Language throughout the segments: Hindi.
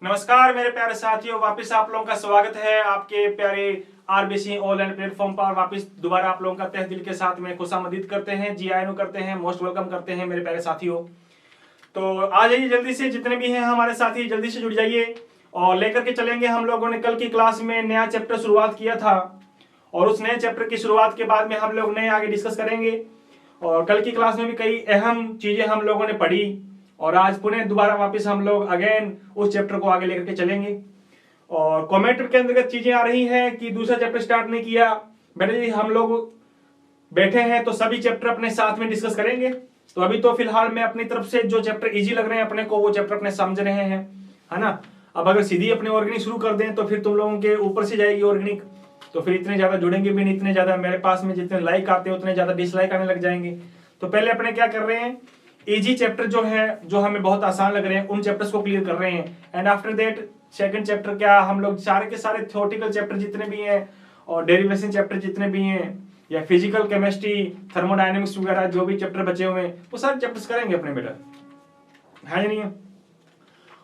नमस्कार मेरे प्यारे साथियों, वापस आप लोगों का स्वागत है आपके प्यारे आरबीसी ऑनलाइन प्लेटफॉर्म पर। वापस दोबारा आप लोगों का तहे दिल के साथ में खुशामदीद करते हैं, जी आयनु करते हैं, मोस्ट वेलकम करते हैं मेरे प्यारे साथियों। तो आ जाइए जल्दी से, जितने भी हैं हमारे साथी जल्दी से जुड़ जाइए और लेकर के चलेंगे। हम लोगों ने कल की क्लास में नया चैप्टर शुरुआत किया था और उस नए चैप्टर की शुरुआत के बाद में हम लोग नए आगे डिस्कस करेंगे। और कल की क्लास में भी कई अहम चीजें हम लोगों ने पढ़ी और आज पुनः दोबारा वापस हम लोग अगेन उस चैप्टर को आगे लेकर के चलेंगे। और कमेंट के अंतर्गत चीजें आ रही हैं कि दूसरा चैप्टर स्टार्ट नहीं किया। बेटा जी, हम लोग बैठे हैं तो सभी चैप्टर अपने साथ में डिस्कस करेंगे। तो अभी तो फिलहाल मैं अपनी तरफ से जो चैप्टर इजी लग रहे हैं अपने को, वो चैप्टर अपने समझ रहे हैं, है ना। अब अगर सीधी अपने ऑर्गेनिक शुरू कर दें तो फिर तुम लोगों के ऊपर से जाएगी ऑर्गेनिक, तो फिर इतने ज्यादा जुड़ेंगे भी नहीं, इतने ज्यादा मेरे पास में जितने लाइक आते हैं उतने ज्यादा डिसलाइक आने लग जाएंगे। तो पहले अपने क्या कर रहे हैं, इजी चैप्टर जो है, जो हमें बहुत आसान लग रहे हैं, उन चैप्टर्स को क्लियर कर रहे हैं। And after that second chapter क्या, हम लोग सारे के सारे थ्योरेटिकल चैप्टर जितने भी हैं और डेरिवेशन चैप्टर जितने भी हैं या फिजिकल केमिस्ट्री थर्मोडायनेमिक्स वगैरह जो भी चैप्टर बचे हुए हैं वो सारे चैप्टर्स करेंगे अपने बेटा, है या नहीं है।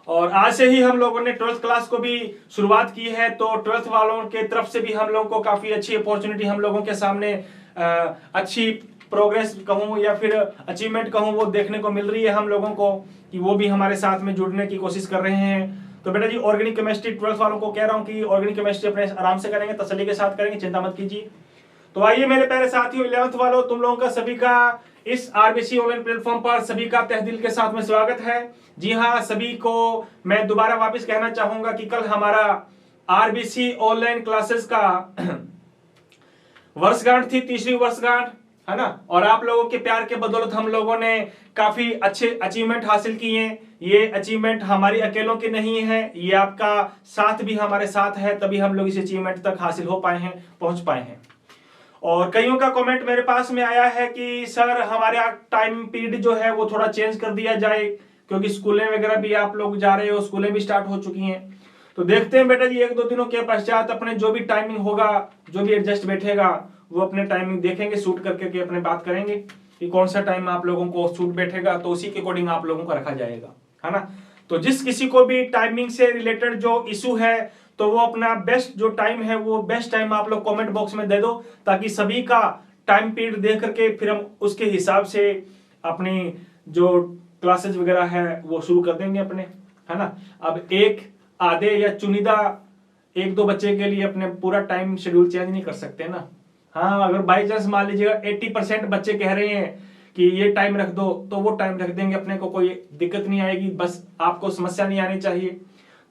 और आज से ही हम लोगों ने 12th क्लास को भी शुरुआत की है, तो 12th वालों के तरफ से भी हम लोगों को काफी अच्छी अपॉर्चुनिटी हम लोगों के सामने अच्छी प्रोग्रेस कहूं या फिर अचीवमेंट कहूं वो देखने को मिल रही है हम लोगों को, कि वो भी हमारे साथ में जुड़ने की कोशिश कर रहे हैं। तो बेटा जी, ऑर्गेनिक केमिस्ट्री 12th वालों को कह रहा हूं कि ऑर्गेनिक केमिस्ट्री अपने आराम से करेंगे, तसल्ली के साथ करेंगे, चिंता मत कीजिए। तो आइए मेरे प्यारे साथियों 11th वालों, तुम लोगों का सभी का इस आरबीसी ऑनलाइन प्लेटफॉर्म पर सभी का तहे दिल के साथ में स्वागत है। जी हाँ, सभी को मैं दोबारा वापस कहना चाहूंगा कि कल हमारा आरबीसी ऑनलाइन क्लासेस का वर्षगांठ थी, तीसरी वर्षगांठ, है ना। और आप लोगों के प्यार के बदौलत हम लोगों ने काफी अच्छे अचीवमेंट हासिल किए हैं। ये अचीवमेंट हमारी अकेलों की नहीं है, ये आपका साथ भी हमारे साथ है, तभी हम लोग इस अचीवमेंट तक हासिल हो पाए हैं, पहुंच पाए हैं। और कईयों का कमेंट मेरे पास में आया है कि सर हमारे टाइम पीरियड जो है वो थोड़ा चेंज कर दिया जाए, क्योंकि स्कूलें वगैरह भी आप लोग जा रहे हो, स्कूलें भी स्टार्ट हो चुकी हैं। तो देखते हैं बेटा जी, 1-2 दिनों के पश्चात अपने जो भी टाइमिंग होगा, जो भी एडजस्ट बैठेगा, वो अपने टाइमिंग देखेंगे, शूट करके के अपने बात करेंगे कि कौन सा टाइम आप लोगों को शूट बैठेगा, तो उसी के अकॉर्डिंग आप लोगों को रखा जाएगा, है ना। तो जिस किसी को भी टाइमिंग से रिलेटेड जो इशू है, तो वो अपना बेस्ट जो टाइम है, वो बेस्ट टाइम आप लोग कमेंट बॉक्स में दे दो, ताकि सभी का टाइम पीरियड देख करके फिर हम उसके हिसाब से अपनी जो क्लासेस वगैरह है वो शुरू कर देंगे अपने, है ना। अब एक आधे या चुनिंदा 1-2 बच्चे के लिए अपने पूरा टाइम शेड्यूल चेंज नहीं कर सकते ना। हाँ, अगर बाई चांस मान लीजिएगा 80% बच्चे कह रहे हैं कि ये टाइम रख दो, तो वो टाइम रख देंगे, अपने को कोई दिक्कत नहीं आएगी, बस आपको समस्या नहीं आनी चाहिए।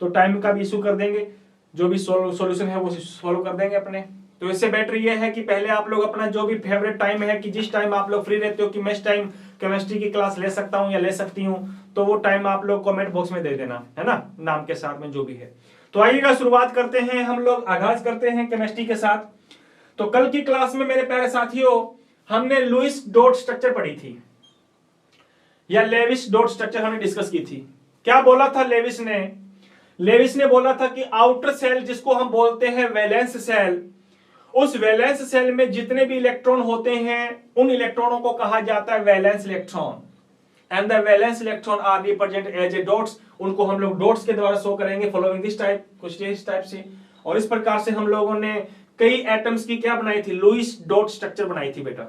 तो टाइम का भी इशू कर देंगे, जो भी सॉल्यूशन है वो सॉल्व कर देंगे अपने। तो इससे बेटर ये है कि पहले आप लोग अपना जो भी फेवरेट टाइम है, कि जिस टाइम आप लोग फ्री रहते हो कि मैं इस टाइम केमिस्ट्री की क्लास ले सकता हूँ या ले सकती हूँ, तो वो टाइम आप लोग कमेंट बॉक्स में दे देना, है ना, नाम के साथ में जो भी है। तो आइएगा शुरुआत करते हैं, हम लोग आगाज करते हैं केमिस्ट्री के साथ। तो कल की क्लास में मेरे प्यारे साथियों हमने लुईस डॉट स्ट्रक्चर पढ़ी थी, या लेविस डॉट स्ट्रक्चर हमने डिस्कस की थी। क्या बोला था लेविस ने बोला था कि आउटर सेल, जिसको हम बोलते हैं वैलेंस सेल, उस वैलेंस सेल में जितने भी इलेक्ट्रॉन होते हैं उन इलेक्ट्रॉनों को कहा जाता है valence electron, and the valence electron are represent as a dots. उनको हम लोग डॉट्स के द्वारा शो करेंगे, फॉलोइंग दिस टाइप, कुछ इस टाइप से। और इस प्रकार से हम लोगों ने कई एटम्स की क्या बनाई थी, लुईस डॉट स्ट्रक्चर बनाई थी बेटा।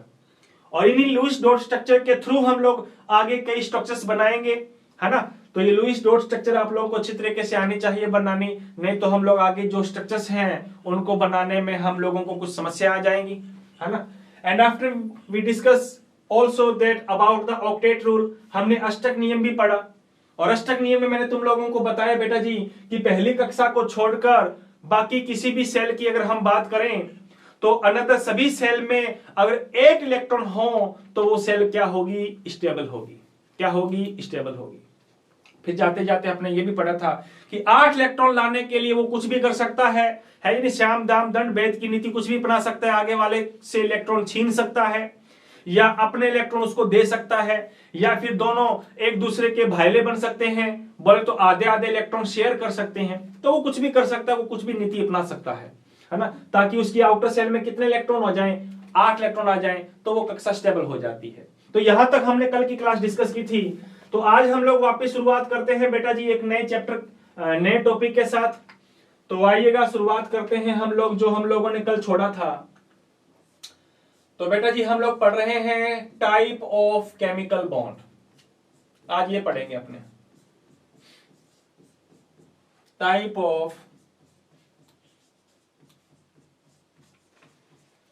और इन्हीं लुईस डॉट स्ट्रक्चर के थ्रू हम लोग आगे कई स्ट्रक्चर्स बनाएंगे, है ना। तो ये लुईस डॉट स्ट्रक्चर आप लोगों को अच्छी तरीके से आनी चाहिए बनानी, नहीं तो हम लोग आगे जो स्ट्रक्चर्स हैं उनको बनाने में हम लोगों को कुछ समस्या आ जाएंगी, है ना। And after we discuss also that about the octet rule, हमने अष्टक नियम भी पढ़ा। और अष्टक नियम में मैंने तुम लोगों को बताया बेटा जी कि पहली कक्षा को छोड़कर बाकी किसी भी सेल की अगर हम बात करें, तो अनदर सभी सेल में अगर 8 इलेक्ट्रॉन हो तो वो सेल क्या होगी, स्टेबल होगी। क्या होगी, स्टेबल होगी। फिर जाते जाते अपने ये भी पढ़ा था कि 8 इलेक्ट्रॉन लाने के लिए वो कुछ भी कर सकता है नहीं, श्याम दाम दंड भेद की नीति, कुछ भी अपना सकता है, आगे वाले से इलेक्ट्रॉन छीन सकता है या अपने इलेक्ट्रॉन उसको दे सकता है, या फिर दोनों एक दूसरे के भाईले बन सकते हैं, बोले तो आधे आधे इलेक्ट्रॉन शेयर कर सकते हैं। तो वो कुछ भी कर सकता है, वो कुछ भी नीति अपना सकता है ना, ताकि उसकी आउटर सेल में कितने इलेक्ट्रॉन हो जाएं, 8 इलेक्ट्रॉन आ जाएं, तो वो कक्षा स्टेबल हो जाती है। तो यहां तक हमने कल की क्लास डिस्कस की थी। तो आज हम लोग वापस शुरुआत करते हैं बेटा जी एक नए चैप्टर नए टॉपिक के साथ। तो आइएगा शुरुआत करते हैं हम लोग जो हम लोगों ने कल छोड़ा था। तो बेटा जी हम लोग पढ़ रहे हैं टाइप ऑफ केमिकल बॉन्ड। आज ये पढ़ेंगे अपने टाइप ऑफ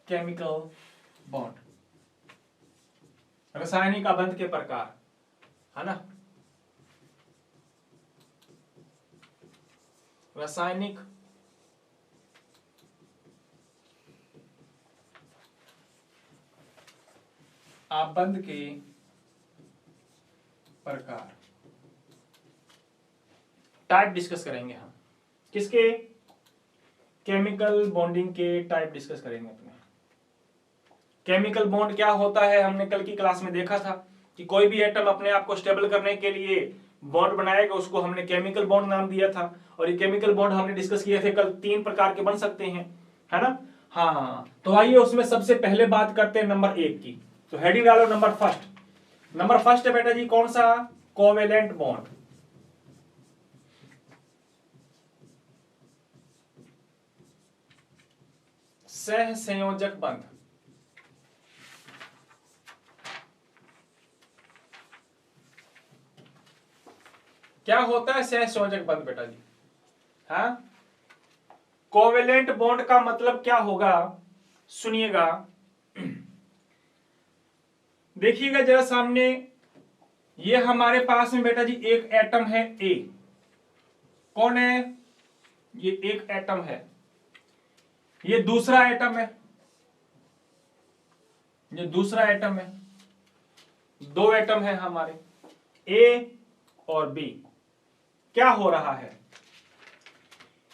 केमिकल बॉन्ड, रासायनिक आबंध के प्रकार, है ना। रासायनिक आबंध के प्रकार, टाइप डिस्कस करेंगे हम। किसके? केमिकल बॉन्डिंग के टाइप डिस्कस करेंगे अपने। केमिकल बॉन्ड क्या होता है हमने कल की क्लास में देखा था कि कोई भी एटम अपने आप को स्टेबल करने के लिए बॉन्ड बनाएगा, उसको हमने केमिकल बॉन्ड नाम दिया था। और ये केमिकल बॉन्ड हमने डिस्कस किए थे कल, 3 प्रकार के बन सकते हैं, है ना। हाँ, तो आइए उसमें सबसे पहले बात करते हैं नंबर 1 की। तो हेडिंग डालो नंबर फर्स्ट है बेटा जी कौन सा? Covalent bond. सह संयोजक बंध। क्या होता है सह संयोजक बंध बेटा जी? हाँ, कोवेलेंट बॉन्ड का मतलब क्या होगा सुनिएगा, देखिएगा जरा सामने। ये हमारे पास में बेटा जी एक एटम है ए। कौन है? ये एक एटम है। ये दूसरा एटम है। ये दूसरा एटम है। 2 एटम है हमारे ए और बी। क्या हो रहा है?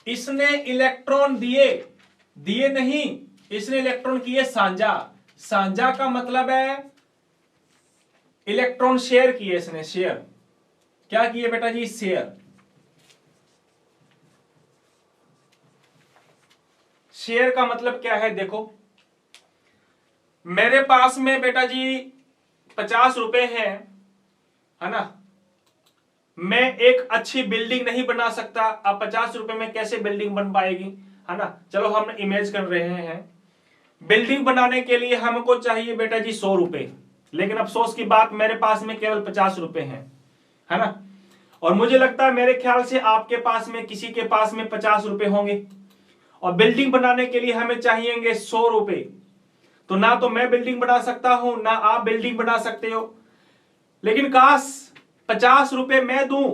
इसने इलेक्ट्रॉन दिए नहीं, इसने इलेक्ट्रॉन किए साझा। साझा का मतलब है इलेक्ट्रॉन शेयर किए इसने। शेयर क्या किए बेटा जी? शेयर। शेयर का मतलब क्या है? देखो मेरे पास में बेटा जी 50 रुपए है ना। मैं एक अच्छी बिल्डिंग नहीं बना सकता। अब 50 रुपए में कैसे बिल्डिंग बन पाएगी, है ना। चलो हम इमेज कर रहे हैं, बिल्डिंग बनाने के लिए हमको चाहिए बेटा जी 100 रुपए, लेकिन अफसोस की बात मेरे पास में केवल 50 रुपए हैं, है ना। और मुझे लगता है मेरे ख्याल से आपके पास में किसी के पास में 50 रुपए होंगे, और बिल्डिंग बनाने के लिए हमें चाहिएंगे 100 रुपए। तो ना तो मैं बिल्डिंग बना सकता हूं ना आप बिल्डिंग बना सकते हो। लेकिन काश 50 रुपए मैं दूं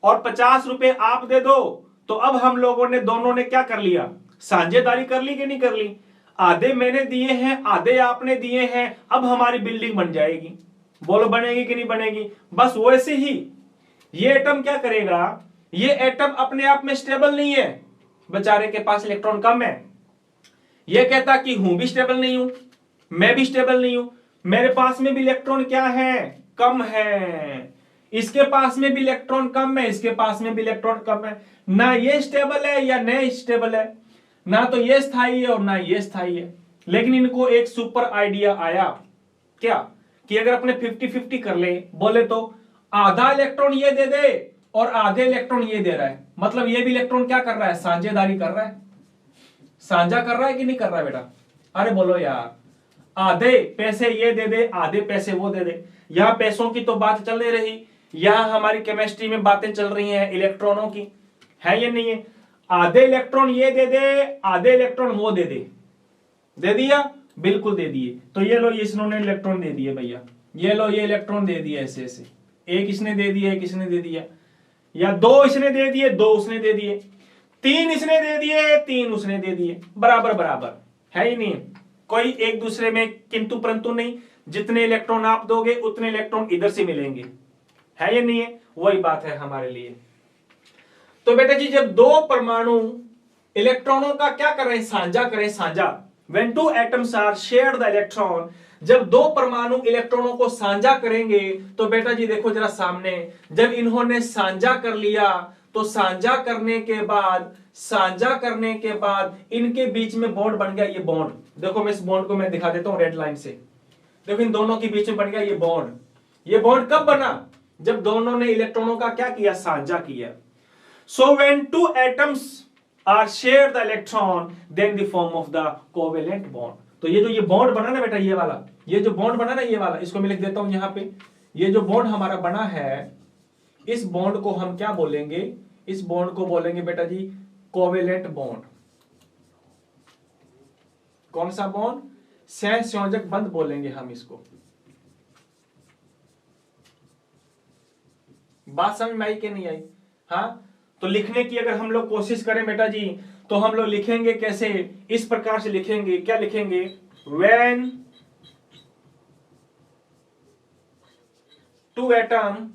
और 50 रुपए आप दे दो, तो अब हम लोगों ने दोनों ने क्या कर लिया? साझेदारी कर ली कि नहीं कर ली? आधे मैंने दिए हैं, आधे आपने दिए हैं, अब हमारी बिल्डिंग बन जाएगी। बोलो बनेगी कि नहीं बनेगी? बस वैसे ही ये एटम क्या करेगा? ये एटम अपने आप में स्टेबल नहीं है, बेचारे के पास इलेक्ट्रॉन कम है। ये कहता कि हूं भी स्टेबल नहीं हूं, मैं भी स्टेबल नहीं हूं, मेरे पास में भी इलेक्ट्रॉन क्या है? कम है। इसके पास में भी इलेक्ट्रॉन कम है, इसके पास में भी इलेक्ट्रॉन कम है। ना ये स्टेबल है या नहीं स्टेबल है, ना तो ये स्थायी है और ना ये स्थायी है। लेकिन इनको एक सुपर आइडिया आया, क्या कि अगर अपने 50-50 कर ले, बोले तो आधा इलेक्ट्रॉन ये दे दे और आधे इलेक्ट्रॉन ये दे रहा है, मतलब ये भी इलेक्ट्रॉन क्या कर रहा है? साझेदारी कर रहा है। साझा कर रहा है कि नहीं कर रहा है बेटा? अरे बोलो यार, आधे पैसे ये दे दे, आधे पैसे वो दे दे। यहां पैसों की तो बात चल नहीं रही, यहां हमारी केमिस्ट्री में बातें चल रही हैं इलेक्ट्रॉनों की, है या नहीं है? आधे इलेक्ट्रॉन ये दे दे, आधे इलेक्ट्रॉन वो दे दे। दे दिया? बिल्कुल दे दिए। तो ये लो, ये इन्होंने इलेक्ट्रॉन दे दिए भैया, ये लो ये इलेक्ट्रॉन दे दिया ऐसे ऐसे। एक इसने दे दिया, एक इसने दे दिया, या 2 इसने दे दिए, 2 उसने दे दिए, 3 इसने दे दिए, 3 उसने दे दिए, बराबर बराबर, है ही नहीं। कोई एक दूसरे में किंतु परंतु नहीं। जितने इलेक्ट्रॉन आप दोगे उतने इलेक्ट्रॉन इधर से मिलेंगे, है या नहीं है? वही बात है हमारे लिए। तो बेटा जी जब 2 परमाणु इलेक्ट्रॉनों का क्या कर रहे हैं? साझा करें। साझा, when 2 atoms are shared the electron, जब 2 परमाणु इलेक्ट्रॉनों को साझा करेंगे, तो बेटा जी देखो जरा सामने, जब इन्होंने साझा कर लिया तो साझा करने के बाद इनके बीच में बॉन्ड बन गया। ये बॉन्ड देखो, मैं इस बॉन्ड को मैं दिखा देता हूं रेड लाइन से। देखो इन दोनों के बीच में बन गया ये बॉन्ड। ये बॉन्ड कब बना? जब दोनों ने इलेक्ट्रॉनों का क्या किया? साझा किया। So when two atoms are share the electron, then the form of the covalent bond. तो ये जो ये बॉन्ड बना ना बेटा, ये वाला, ये जो बॉन्ड बना ना, ये वाला, इसको मैं लिख देता हूं यहां पे। ये जो बॉन्ड हमारा बना है, इस बॉन्ड को हम क्या बोलेंगे? इस बॉन्ड को बोलेंगे बेटा जी कोवेलेंट बॉन्ड। कौन सा बॉन्ड? सहसंयोजक बंध बोलेंगे हम इसको। बात समझ में आई कि नहीं आई? हाँ, तो लिखने की अगर हम लोग कोशिश करें बेटा जी, तो हम लोग लिखेंगे कैसे? इस प्रकार से लिखेंगे। क्या लिखेंगे? when two atom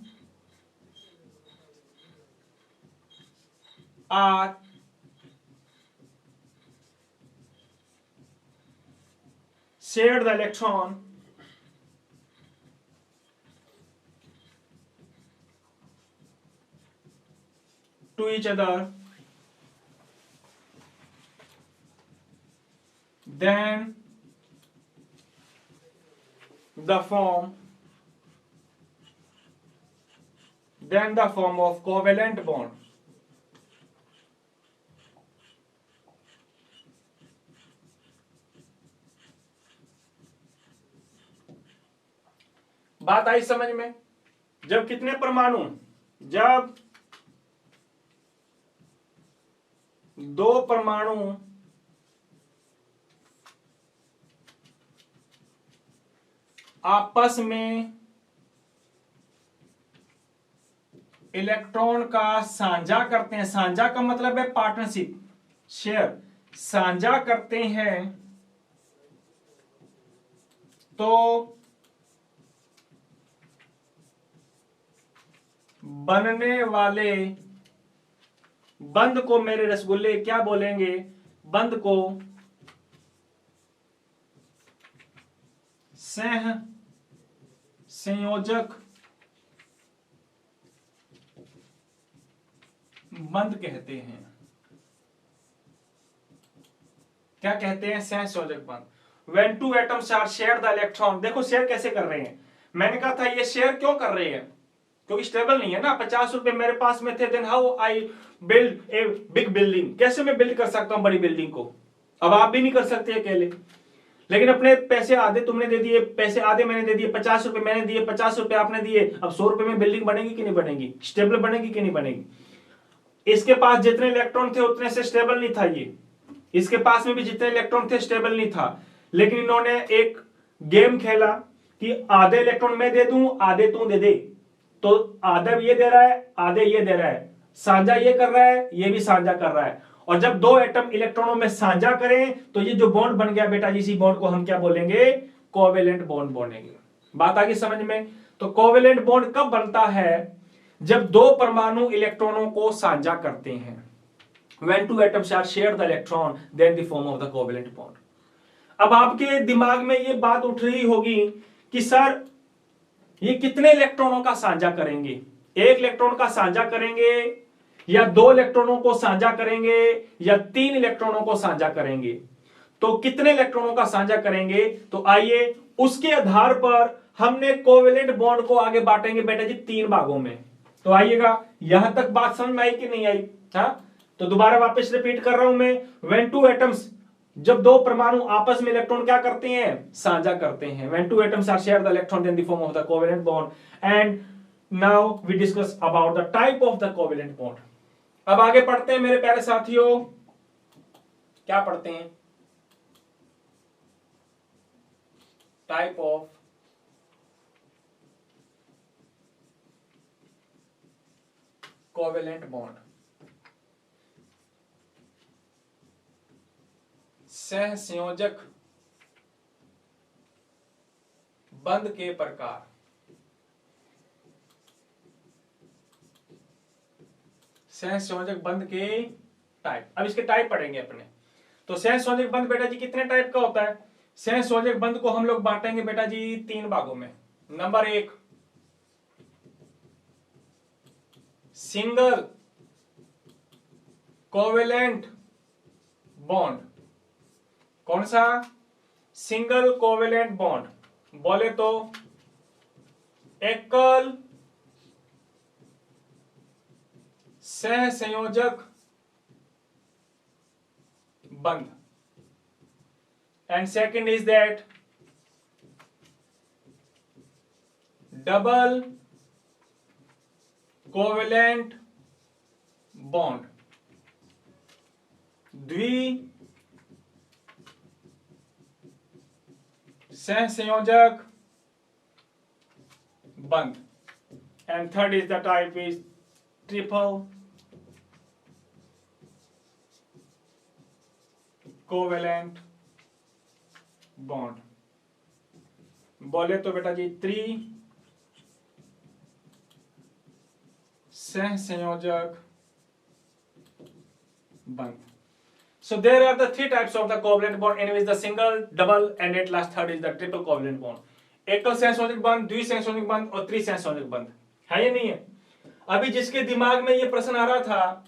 are share the electron to each other, then the form of covalent bond. बात आई समझ में? जब कितने परमाणु, जब दो परमाणु आपस में इलेक्ट्रॉन का साझा करते हैं, साझा का मतलब है पार्टनरशिप, शेयर, साझा करते हैं, तो बनने वाले बंध को, मेरे रसगुल्ले, क्या बोलेंगे? बंध को सह संयोजक बंध कहते हैं। क्या कहते हैं? सह संयोजक बंध। When two atoms are share the electron, देखो शेयर कैसे कर रहे हैं। मैंने कहा था ये शेयर क्यों कर रहे हैं? क्योंकि स्टेबल नहीं है ना। 50 रुपए मेरे पास में थे, then how I build a big building. कैसे मैं बिल्ड कर सकता हूं बड़ी बिल्डिंग को? अब आप भी नहीं कर सकते अकेले, लेकिन अपने पैसे आधे तुमने दे दिए, पैसे आधे मैंने दे दिए, 50 रुपए मैंने दिए, 50 रुपए आपने दिए। अब 100 रुपए में बिल्डिंग बनेगी कि नहीं बनेगी? स्टेबल बनेगी कि नहीं बनेगी? इसके पास जितने इलेक्ट्रॉन थे उतने से स्टेबल नहीं था ये, इसके पास में भी जितने इलेक्ट्रॉन थे स्टेबल नहीं था। लेकिन इन्होंने एक गेम खेला कि आधे इलेक्ट्रॉन मैं दे दूं, आधे तू दे दे। तो आधा ये दे रहा है, आधे ये दे रहा है, साझा ये कर रहा है, ये भी साझा कर रहा है। और जब दो एटम इलेक्ट्रॉनों में साझा करें तो ये जो बॉन्ड बन गया बेटा जी, इसी बॉन्ड को हम क्या बोलेंगे? कोवेलेंट बॉन्ड बोलेंगे। बात आ गई समझ में? तो कोवेलेंट बॉन्ड कब बनता है? जब दो परमाणु इलेक्ट्रॉनों को साझा करते हैं। When two atoms are share the electron, then the form of the covalent bond. अब आपके दिमाग में ये बात उठ रही होगी कि सर ये कितने इलेक्ट्रॉनों का साझा करेंगे? एक इलेक्ट्रॉन का साझा करेंगे, या दो इलेक्ट्रॉनों को साझा करेंगे, या तीन इलेक्ट्रॉनों को साझा करेंगे? तो कितने इलेक्ट्रॉनों का साझा करेंगे? तो आइए उसके आधार पर हमने कोवेलेंट बॉन्ड को आगे बांटेंगे बेटा जी 3 भागों में। तो आइएगा, यहां तक बात समझ में आई कि नहीं आई? हाँ, तो दोबारा वापस रिपीट कर रहा हूं मैं। When two atoms, जब दो परमाणु आपस में इलेक्ट्रॉन क्या करते हैं? साझा करते हैं। When two atoms are share the electron, then the form of the covalent bond. And now we discuss about the type of the covalent bond. अब आगे पढ़ते हैं मेरे प्यारे साथियों। क्या पढ़ते हैं? टाइप ऑफ कोवेलेंट बॉन्ड, सहसंयोजक बंध के प्रकार। सहसंयोजक बंध के टाइप। अब इसके टाइप पढ़ेंगे अपने। तो सहसंयोजक बंध बेटा जी कितने टाइप का होता है? सहसंयोजक बंध को हम लोग बांटेंगे बेटा जी 3 भागों में। Number 1, single covalent bond. कौन सा? Single covalent bond. बोले तो एकल सह संयोजक बंध, and second is that double covalent bond, द्वि सह संयोजक बंध, and third is the type is triple covalent bond. बोले तो बेटा जी त्रि सह संयोजक बंध। So there are the three types of the covalent bond. Anyways, the single, double, and at last third is the triple covalent bond. एकल सहसंयोजक बंध, द्विसहसंयोजक बंध और त्रिसहसंयोजक बंध है या नहीं है? अभी जिसके दिमाग में ये प्रश्न आ रहा था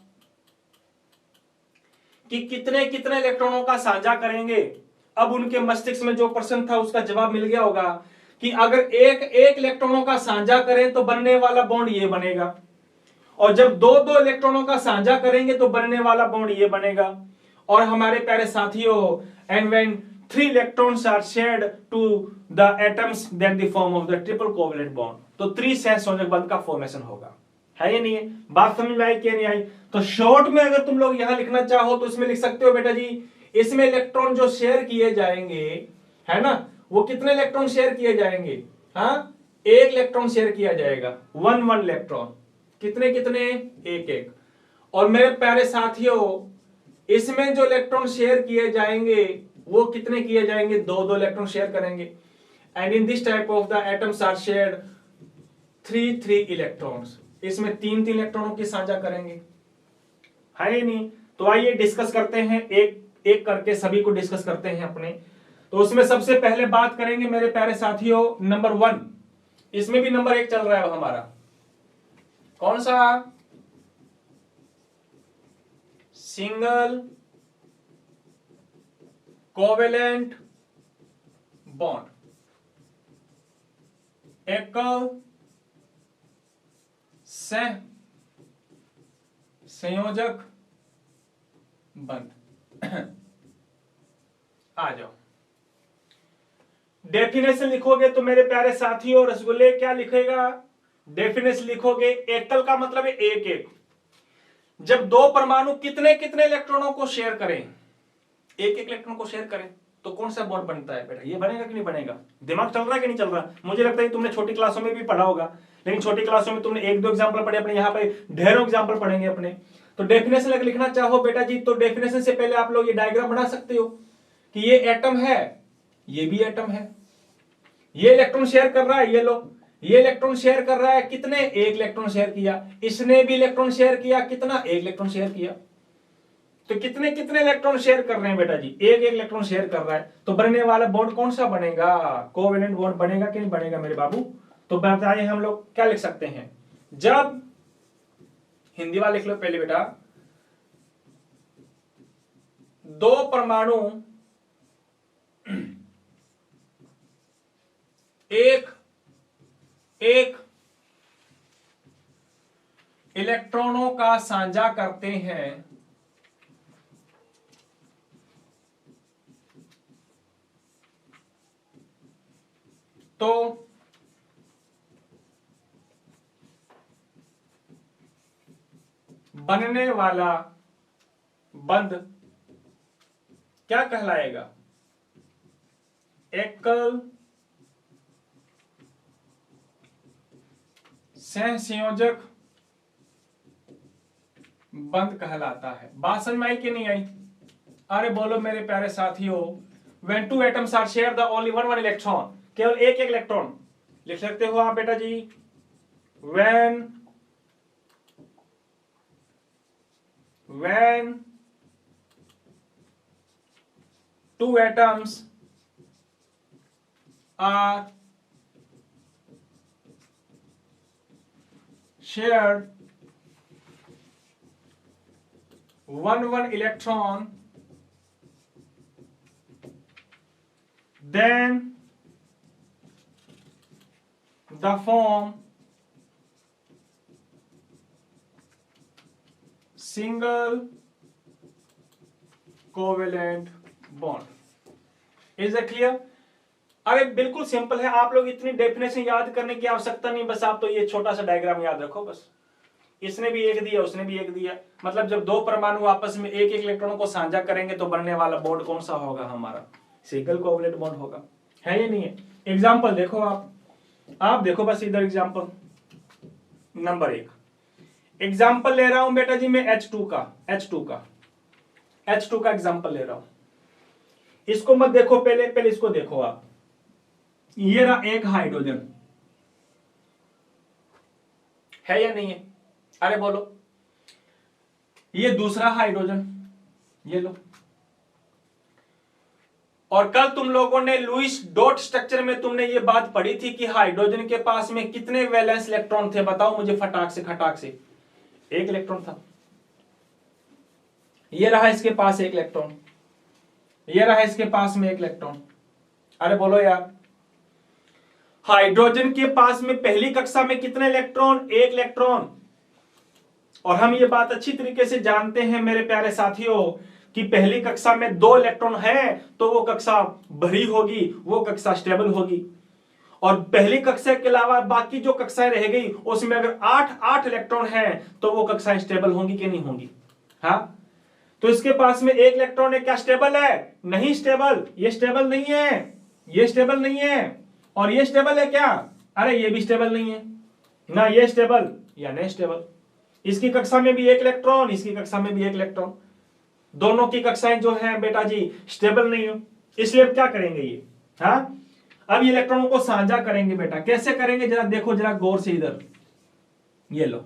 कि कितने कितने इलेक्ट्रॉनों का साझा करेंगे, अब उनके मस्तिष्क में जो प्रश्न था उसका जवाब मिल गया होगा कि अगर एक एक इलेक्ट्रॉनों का साझा करें तो बनने वाला बॉन्ड ये बनेगा, और जब दो दो इलेक्ट्रॉनों का साझा करेंगे तो बनने वाला बॉन्ड ये बनेगा। और हमारे प्यारे साथियों, and when 3 electrons are shared to the atoms then the form of the triple covalent bond, तो त्रिसहसंयोजक बंध का फॉर्मेशन होगा, है या नहीं है? बात समझ में आई कि नहीं आई? तो शॉर्ट में अगर तुम लोग यहां लिखना चाहो तो इसमें लिख सकते हो बेटा जी, इसमें इलेक्ट्रॉन जो शेयर किए जाएंगे, है ना, वो कितने इलेक्ट्रॉन शेयर किए जाएंगे? हाँ, एक इलेक्ट्रॉन शेयर किया जाएगा, वन इलेक्ट्रॉन। कितने कितने? एक एक। और मेरे प्यारे साथियों, इसमें जो इलेक्ट्रॉन शेयर किए जाएंगे वो कितने किए जाएंगे? दो इलेक्ट्रॉन शेयर करेंगे। And in this type of the atoms are shared 3 electrons, इसमें 3 इलेक्ट्रॉनों की साझा करेंगे, है ही नहीं? तो आइए डिस्कस करते हैं, एक एक करके सभी को डिस्कस करते हैं अपने। तो उसमें सबसे पहले बात करेंगे मेरे प्यारे साथियों नंबर 1, इसमें भी नंबर 1 चल रहा है हमारा, कौन सा? सिंगल कोवेलेंट बॉन्ड, एकल सह संयोजक बंध। आ जाओ, डेफिनेशन लिखोगे तो मेरे प्यारे साथियों रसगुल्ले क्या लिखेगा? डेफिनेशन लिखोगे, एकल का मतलब है एक एक। जब दो परमाणु कितने कितने इलेक्ट्रॉनों को शेयर करें, एक एक इलेक्ट्रॉन को शेयर करें, तो कौन सा बॉन्ड बनता है बेटा? ये बनेगा कि नहीं बनेगा? दिमाग चल रहा है कि नहीं चल रहा? मुझे लगता है तुमने छोटी क्लासों में भी पढ़ा होगा, लेकिन छोटी क्लासों में तुमने 1-2 एग्जांपल पढ़े, अपने यहाँ पे ढेरों एग्जांपल पढ़ेंगे अपने। तो डेफिनेशन अगर लिखना चाहो बेटा जी, तो डेफिनेशन से पहले आप लोग ये डायग्राम बना सकते हो कि ये एटम है, ये भी एटम है, ये इलेक्ट्रॉन शेयर कर रहा है, ये लो, ये इलेक्ट्रॉन शेयर कर रहा है, कितने? एक इलेक्ट्रॉन शेयर किया। इसने भी इलेक्ट्रॉन शेयर किया, कितना? एक इलेक्ट्रॉन शेयर किया। तो कितने कितने इलेक्ट्रॉन शेयर कर रहे हैं बेटा जी? एक एक इलेक्ट्रॉन शेयर कर रहा है, तो बनने वाला बॉन्ड कौन सा बनेगा? कोवेलेंट बॉन्ड बनेगा कि नहीं बनेगा मेरे बाबू? तो बताइए हम लोग क्या लिख सकते हैं? जब हिंदी वाला लिख लो पहले बेटा, दो परमाणु एक एक इलेक्ट्रॉनों का साझा करते हैं, तो बनने वाला बंध क्या कहलाएगा? एकल सहसंयोजक बंध कहलाता है। बात समझ में आई कि नहीं आई? अरे बोलो मेरे प्यारे साथियों, when 2 atoms are share the only one electron, केवल एक एक इलेक्ट्रॉन लिख सकते हो आप बेटा जी। when 2 atoms are shared one electron, then the form single covalent bond. Is it clear? अरे बिल्कुल सिंपल है, आप लोग इतनी डेफिनेशन याद करने की आवश्यकता नहीं, बस आप तो ये छोटा सा डायग्राम याद रखो बस। इसने भी एक दिया, उसने भी एक दिया, मतलब जब दो परमाणु आपस में एक एक इलेक्ट्रॉनों को साझा करेंगे तो बनने वाला बॉन्ड कौन सा होगा? हमारा सिंगल कोवेलेंट बॉन्ड होगा। है या नहीं है? एग्जाम्पल देखो, आप देखो बस इधर एग्जाम्पल नंबर 1 एग्जाम्पल ले रहा हूं बेटा जी मैं H2 का एग्जाम्पल ले रहा हूं। इसको मत देखो, पहले इसको देखो आप। ये रहा एक हाइड्रोजन, है या नहीं है? अरे बोलो। ये दूसरा हाइड्रोजन, ये लो। और कल तुम लोगों ने लुईस डॉट स्ट्रक्चर में तुमने ये बात पढ़ी थी कि हाइड्रोजन के पास में कितने वैलेंस इलेक्ट्रॉन थे? बताओ मुझे खटाक से। एक इलेक्ट्रॉन था। ये रहा इसके पास एक इलेक्ट्रॉन, ये रहा इसके पास में एक इलेक्ट्रॉन। अरे बोलो यार, हाइड्रोजन के पास में पहली कक्षा में कितने इलेक्ट्रॉन? एक इलेक्ट्रॉन। और हम ये बात अच्छी तरीके से जानते हैं मेरे प्यारे साथियों कि पहली कक्षा में 2 इलेक्ट्रॉन है तो वो कक्षा भरी होगी, वो कक्षा स्टेबल होगी। और पहली कक्षा के अलावा बाकी जो कक्षाएं रह गई उसमें अगर 8 इलेक्ट्रॉन है तो वो कक्षाएं स्टेबल होंगी कि नहीं होंगी? हाँ, तो इसके पास में एक इलेक्ट्रॉन है, क्या स्टेबल है? नहीं स्टेबल, ये स्टेबल नहीं है, ये स्टेबल नहीं है। और ये स्टेबल है क्या? अरे ये भी स्टेबल नहीं है ना, ये स्टेबल या नहीं स्टेबल। इसकी कक्षा में भी एक इलेक्ट्रॉन, इसकी कक्षा में भी एक इलेक्ट्रॉन, दोनों की कक्षाएं जो है बेटा जी स्टेबल नहीं हो। इसलिए अब क्या करेंगे ये? हाँ, अब ये इलेक्ट्रॉनों को साझा करेंगे बेटा। कैसे करेंगे जरा देखो, जरा गौर से इधर, ये लो।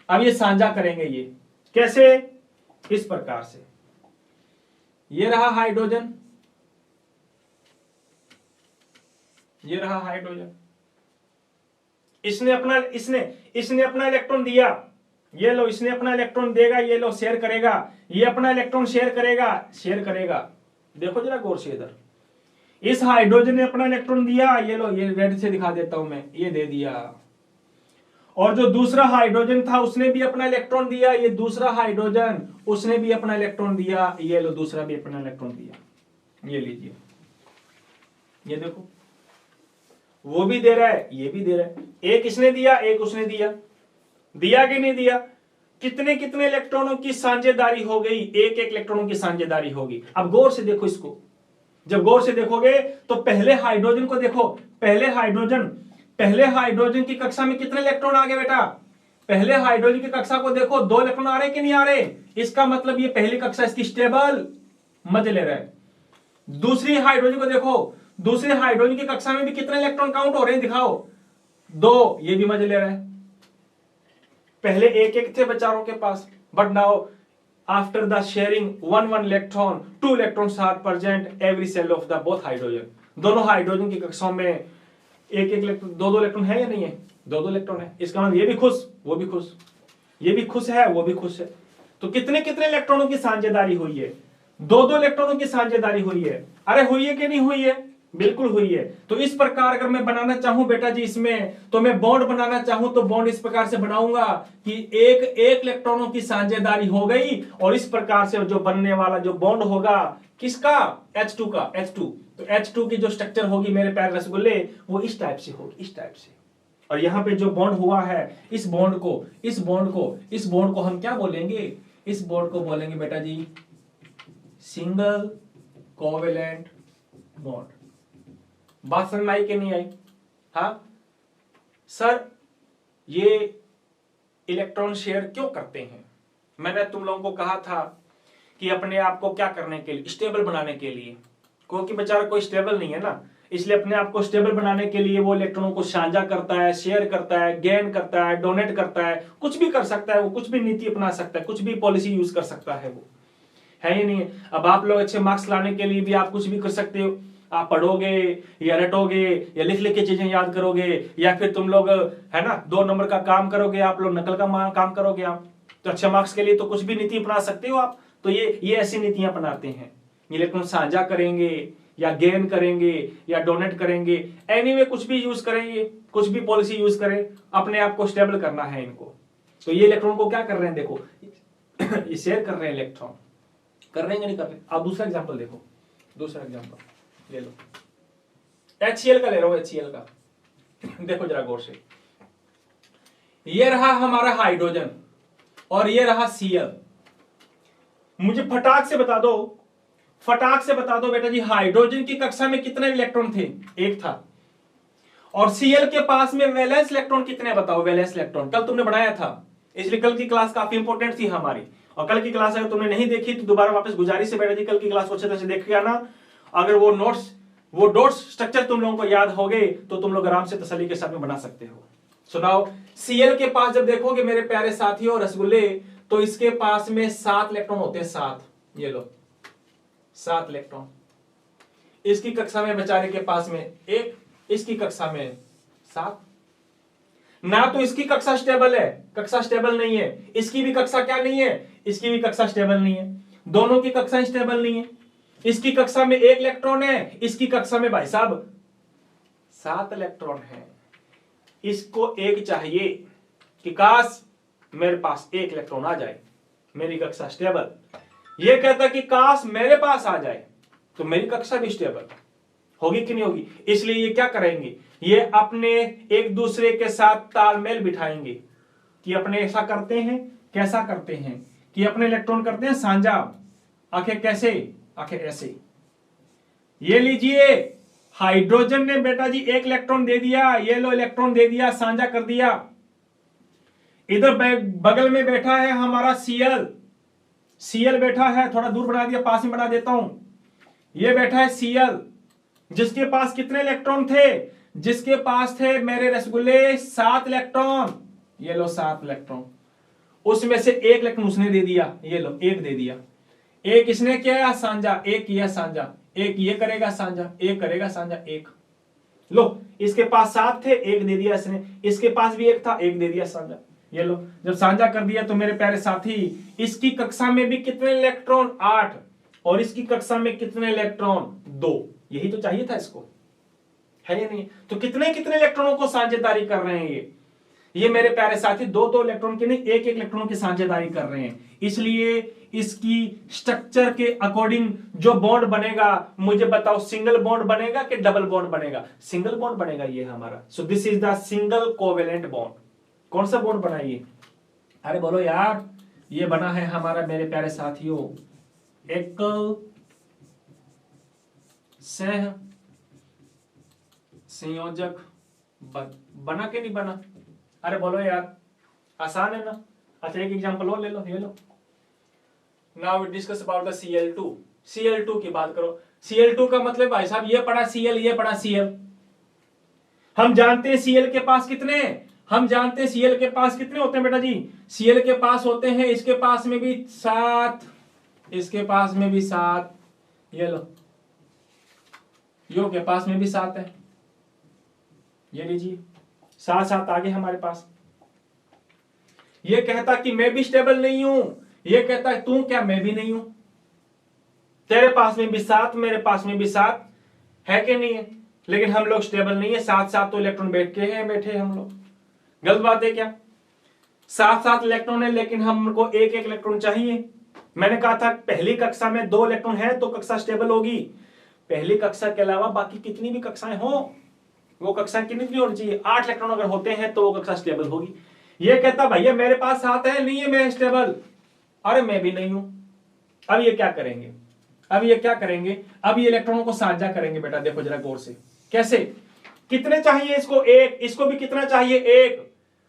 अब ये साझा करेंगे, ये कैसे? इस प्रकार से। ये रहा हाइड्रोजन, ये रहा हाइड्रोजन। इसने अपना इलेक्ट्रॉन दिया, ये लो। इसने अपना इलेक्ट्रॉन देगा, ये लो शेयर करेगा। ये अपना इलेक्ट्रॉन शेयर करेगा। देखो जरा गौर से इधर। इस हाइड्रोजन ने अपना इलेक्ट्रॉन दिया, ये लो, ये रेड से दिखा देता हूं मैं, ये दे दिया। और जो दूसरा हाइड्रोजन था उसने भी अपना इलेक्ट्रॉन दिया, ये दूसरा हाइड्रोजन, उसने भी अपना इलेक्ट्रॉन दिया, ये लो, दूसरा भी अपना इलेक्ट्रॉन दिया। ये लीजिए, ये देखो, वो भी दे रहा है, ये भी दे रहा है। एक इसने दिया, एक उसने दिया कि नहीं दिया? कितने इलेक्ट्रॉनों की साझेदारी हो गई? एक इलेक्ट्रॉनों की साझेदारी होगी। अब गौर से देखो इसको, जब गौर से देखोगे तो पहले हाइड्रोजन को देखो। पहले हाइड्रोजन की कक्षा में कितने इलेक्ट्रॉन आ गए बेटा? पहले हाइड्रोजन की कक्षा को देखो, 2 इलेक्ट्रॉन आ रहे कि नहीं आ रहे? इसका मतलब ये पहली कक्षा इसकी स्टेबल, मजे ले रहा है। दूसरी हाइड्रोजन को देखो, दूसरे हाइड्रोजन की कक्षा में भी कितने इलेक्ट्रॉन काउंट हो रहे हैं? दिखाओ। 2, ये भी मजे ले रहा है। पहले एक थे बेचारों के पास, but now after the sharing 1 electron, 2 electrons are present every cell of the both hydrogen. दोनों हाइड्रोजन की कक्षाओं में एक इलेक्ट्रॉन, 2 इलेक्ट्रॉन है या नहीं है? 2 इलेक्ट्रॉन है। इसका मतलब ये भी खुश, वो भी खुश, ये भी खुश है, वो भी खुश है। तो कितने इलेक्ट्रॉनों की साझेदारी हुई है? 2 इलेक्ट्रॉनों की साझेदारी हुई है। अरे हुई है कि नहीं हुई है? बिल्कुल हुई है। तो इस प्रकार अगर मैं बनाना चाहूं बेटा जी इसमें, तो मैं बॉन्ड बनाना चाहूं तो बॉन्ड इस प्रकार से बनाऊंगा कि एक इलेक्ट्रॉनों की साझेदारी हो गई, और इस प्रकार से जो बनने वाला जो बॉन्ड होगा किसका? H2 का। H2, तो H2 की जो स्ट्रक्चर होगी मेरे प्यारे रसगुल्ले, वो इस टाइप से होगी, इस टाइप से। और यहां पे जो बॉन्ड हुआ है, इस बॉन्ड को हम क्या बोलेंगे? इस बॉन्ड को बोलेंगे बेटा जी सिंगल कोवेलेंट बॉन्ड। बात समझ में आई कि नहीं आई? हाँ सर, ये इलेक्ट्रॉन शेयर क्यों करते हैं? मैंने तुम लोगों को कहा था कि अपने आप को क्या करने के लिए? स्टेबल बनाने के लिए, क्योंकि बेचारा कोई स्टेबल नहीं है ना, इसलिए अपने आप को स्टेबल बनाने के लिए वो इलेक्ट्रॉनों को साझा करता है, शेयर करता है, गेन करता है, डोनेट करता है, कुछ भी कर सकता है वो, कुछ भी नीति अपना सकता है, कुछ भी पॉलिसी यूज कर सकता है वो, है ही नहीं है? अब आप लोग अच्छे मार्क्स लाने के लिए भी आप कुछ भी कर सकते हो। आप पढ़ोगे या रटोगे या लिख के चीजें याद करोगे, या फिर तुम लोग है ना 2 नंबर का काम करोगे, आप लोग नकल का काम करोगे आप, तो अच्छे मार्क्स के लिए तो कुछ भी नीति अपना सकते हो आप। तो ये ऐसी नीतियां अपनाते हैं, इलेक्ट्रॉन साझा करेंगे या गेन करेंगे या डोनेट करेंगे, एनीवे कुछ भी यूज करेंगे, कुछ भी पॉलिसी यूज करें, अपने आप को स्टेबल करना है इनको। तो ये इलेक्ट्रॉन को क्या कर रहे हैं? देखो ये शेयर कर रहे हैं इलेक्ट्रॉन, कर रहे हैं नहीं कर रहे। अब दूसरा एग्जांपल देखो, दूसरा एग्जांपल ले लो, HCl का ले रहा हूं, HCl का। देखो जरा गौर से, ये रहा हमारा हाइड्रोजन और ये रहा Cl। मुझे फटाक से बता दो, फटाक से बता दो बेटा जी, हाइड्रोजन की कक्षा में कितने इलेक्ट्रॉन थे? एक था। और Cl के पास में वैलेंस इलेक्ट्रॉन कितने बताओ? वैलेंस इलेक्ट्रॉन कल तुमने बढ़ाया था, इसलिए कल की क्लास काफी इंपॉर्टेंट थी हमारी। और कल की क्लास अगर तुमने नहीं देखी तो दोबारा वापस गुजारिश है बेटा जी, कल की क्लास को अच्छे तरह से देख के आना। अगर वो नोट्स, वो डॉट्स स्ट्रक्चर तुम लोगों को याद हो गए तो तुम लोग आराम से तसल्ली के साथ में बना सकते हो। सुनाओ, Cl के पास जब देखोगे मेरे प्यारे साथियों रसगुल्ले, तो इसके पास में 7 इलेक्ट्रॉन होते हैं, 7। ये लो 7 इलेक्ट्रॉन। इसकी कक्षा में बेचारे के पास में 1, इसकी कक्षा में 7। ना तो इसकी कक्षा स्टेबल है, कक्षा स्टेबल नहीं है, इसकी भी कक्षा क्या नहीं है, इसकी भी कक्षा स्टेबल नहीं है, दोनों की कक्षा स्टेबल नहीं है। इसकी कक्षा में 1 इलेक्ट्रॉन है, इसकी कक्षा में भाई साहब 7 इलेक्ट्रॉन है। इसको 1 चाहिए कि काश मेरे पास 1 इलेक्ट्रॉन आ जाए, मेरी कक्षा स्टेबल। ये कहता कि काश मेरे पास आ जाए तो मेरी कक्षा भी स्टेबल होगी कि नहीं होगी। इसलिए ये क्या करेंगे, ये अपने एक दूसरे के साथ तालमेल बिठाएंगे कि अपने ऐसा करते हैं, कैसा करते हैं कि अपने इलेक्ट्रॉन करते हैं साझा। आखिर कैसे, आखिर ऐसे। ये लीजिए, हाइड्रोजन ने बेटा जी 1 इलेक्ट्रॉन दे दिया, ये लो इलेक्ट्रॉन दे दिया, साझा कर दिया। इधर बगल में बैठा है हमारा Cl बैठा है, थोड़ा दूर बना दिया, पास में बना देता हूं। ये बैठा है Cl, जिसके पास कितने इलेक्ट्रॉन थे, जिसके पास थे मेरे रसगुल्ले 7 इलेक्ट्रॉन। ये लो 7 इलेक्ट्रॉन, उसमें से 1 इलेक्ट्रॉन उसने दे दिया, ये लो 1 दे दिया। 1 इसने किया साझा, 1 किया साझा, 1 ये करेगा साझा, 1 करेगा साझा, 1। लो इसके पास 7 थे, 1 दे दिया इसने, इसके पास भी 1 था, 1 दे दिया साझा। ये लो जब साझा कर दिया तो मेरे प्यारे साथी, इसकी कक्षा में भी कितने इलेक्ट्रॉन? 8। और इसकी कक्षा में कितने इलेक्ट्रॉन? 2। यही तो चाहिए था इसको, है या नहीं? तो कितने कितने इलेक्ट्रॉनों को साझेदारी कर रहे हैं ये मेरे प्यारे साथी 2 इलेक्ट्रॉन की नहीं, 1 इलेक्ट्रॉन की साझेदारी कर रहे हैं। इसलिए इसकी स्ट्रक्चर के अकॉर्डिंग जो बॉन्ड बनेगा, मुझे बताओ सिंगल बॉन्ड बनेगा कि डबल बॉन्ड बनेगा? सिंगल बॉन्ड बनेगा ये हमारा। सो this is the single covalent bond. कौन सा बॉन्ड बना ये? अरे बोलो यार, ये बना है हमारा मेरे प्यारे साथियों एकल सह संयोजक बना के नहीं बना? अरे बोलो यार, आसान है ना। अच्छा एक एग्जांपल और ले लो, ये लो। Now we discuss about the Cl2। Cl2 की बात करो। Cl2 का मतलब भाई साहब ये पड़ा Cl, ये पड़ा Cl। हम जानते हैं Cl के पास कितने, हम जानते हैं Cl के पास कितने होते हैं बेटा जी? Cl के पास होते हैं, इसके पास में भी 7, इसके पास में भी 7, ये लो यो के पास में भी 7 है, ये लीजिए 7 आगे हमारे पास। ये कहता कि मैं भी स्टेबल नहीं हूं, ये कहता है तू क्या, मैं भी नहीं हूं। तेरे पास में भी 7, मेरे पास में भी 7 है कि नहीं है? लेकिन हम लोग स्टेबल नहीं है। 7 तो इलेक्ट्रॉन बैठे हम लोग। गलत बात है क्या? 7 इलेक्ट्रॉन है, लेकिन हमको 1 इलेक्ट्रॉन चाहिए। मैंने कहा था पहली कक्षा में 2 इलेक्ट्रॉन है तो कक्षा स्टेबल होगी। पहली कक्षा के अलावा बाकी कितनी भी कक्षाएं हो, वो कक्षा कितनी होनी चाहिए? 8 इलेक्ट्रॉन अगर होते हैं तो वो कक्षा स्टेबल होगी। ये कहता भैया मेरे पास 7 है, नहीं है मैं स्टेबल। अरे मैं भी नहीं हूं। अब ये क्या करेंगे, अब ये क्या करेंगे, अब ये इलेक्ट्रॉनों को साझा करेंगे बेटा। देखो जरा गौर से, कैसे, कितने चाहिए इसको? 1। इसको भी कितना चाहिए? 1।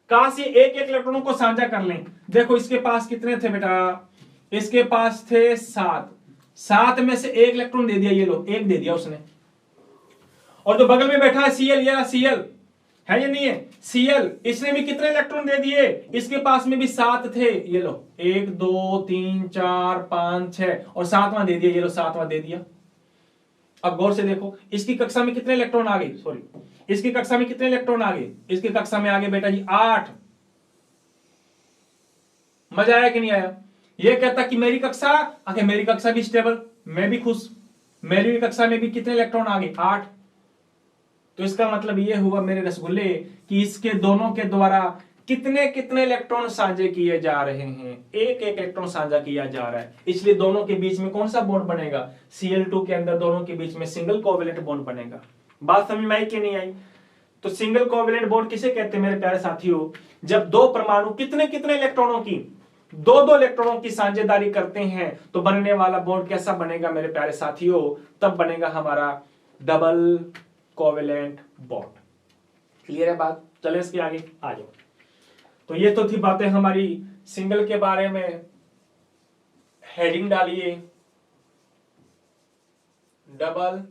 कहां से 1 इलेक्ट्रॉनों को साझा कर लें? देखो इसके पास कितने थे बेटा? इसके पास थे 7 में से 1 इलेक्ट्रॉन दे दिया, ये लो 1 दे दिया उसने। और जो बगल में बैठा है Cl, ये Cl है या नहीं है? Cl, इसने भी कितने इलेक्ट्रॉन दे दिए? इसके पास में भी 7 थे, ये लो 1 2 3 4 5 6 और 7वां दे दिया, ये लो 7वां दे दिया। अब गौर से देखो, इसकी कक्षा में कितने इलेक्ट्रॉन आ गए? सॉरी, इसकी कक्षा में कितने इलेक्ट्रॉन आ गए? इसकी कक्षा में आ गए बेटा जी 8। मजा आया कि नहीं आया? ये कहता कि मेरी कक्षा, आखिर मेरी कक्षा भी स्टेबल, मैं भी खुश। मेरी कक्षा में भी कितने इलेक्ट्रॉन आ गए? 8। तो इसका मतलब ये हुआ मेरे रसगुल्ले कि इसके दोनों के द्वारा कितने कितने इलेक्ट्रॉन साझे किए जा रहे हैं, एक एक इलेक्ट्रॉन साझा किया जा रहा है, इसलिए दोनों के बीच में कौन सा बॉन्ड बनेगा, Cl2 के अंदर दोनों के बीच में सिंगल कोवेलेंट बॉन्ड बनेगा। बात समझ में आई कि नहीं आई? तो सिंगल कोवेलेंट बॉन्ड किसे कहते हैं मेरे प्यारे साथियों, जब दो परमाणु कितने कितने इलेक्ट्रॉनों की, दो दो इलेक्ट्रॉनों की साझेदारी करते हैं तो बनने वाला बॉन्ड कैसा बनेगा मेरे प्यारे साथियों, तब बनेगा हमारा डबल कोवेलेंट बॉन्ड। क्लियर है बात? चले इसके आगे आ जाओ। तो ये तो थी बातें हमारी सिंगल के बारे में। हेडिंग डालिए डबल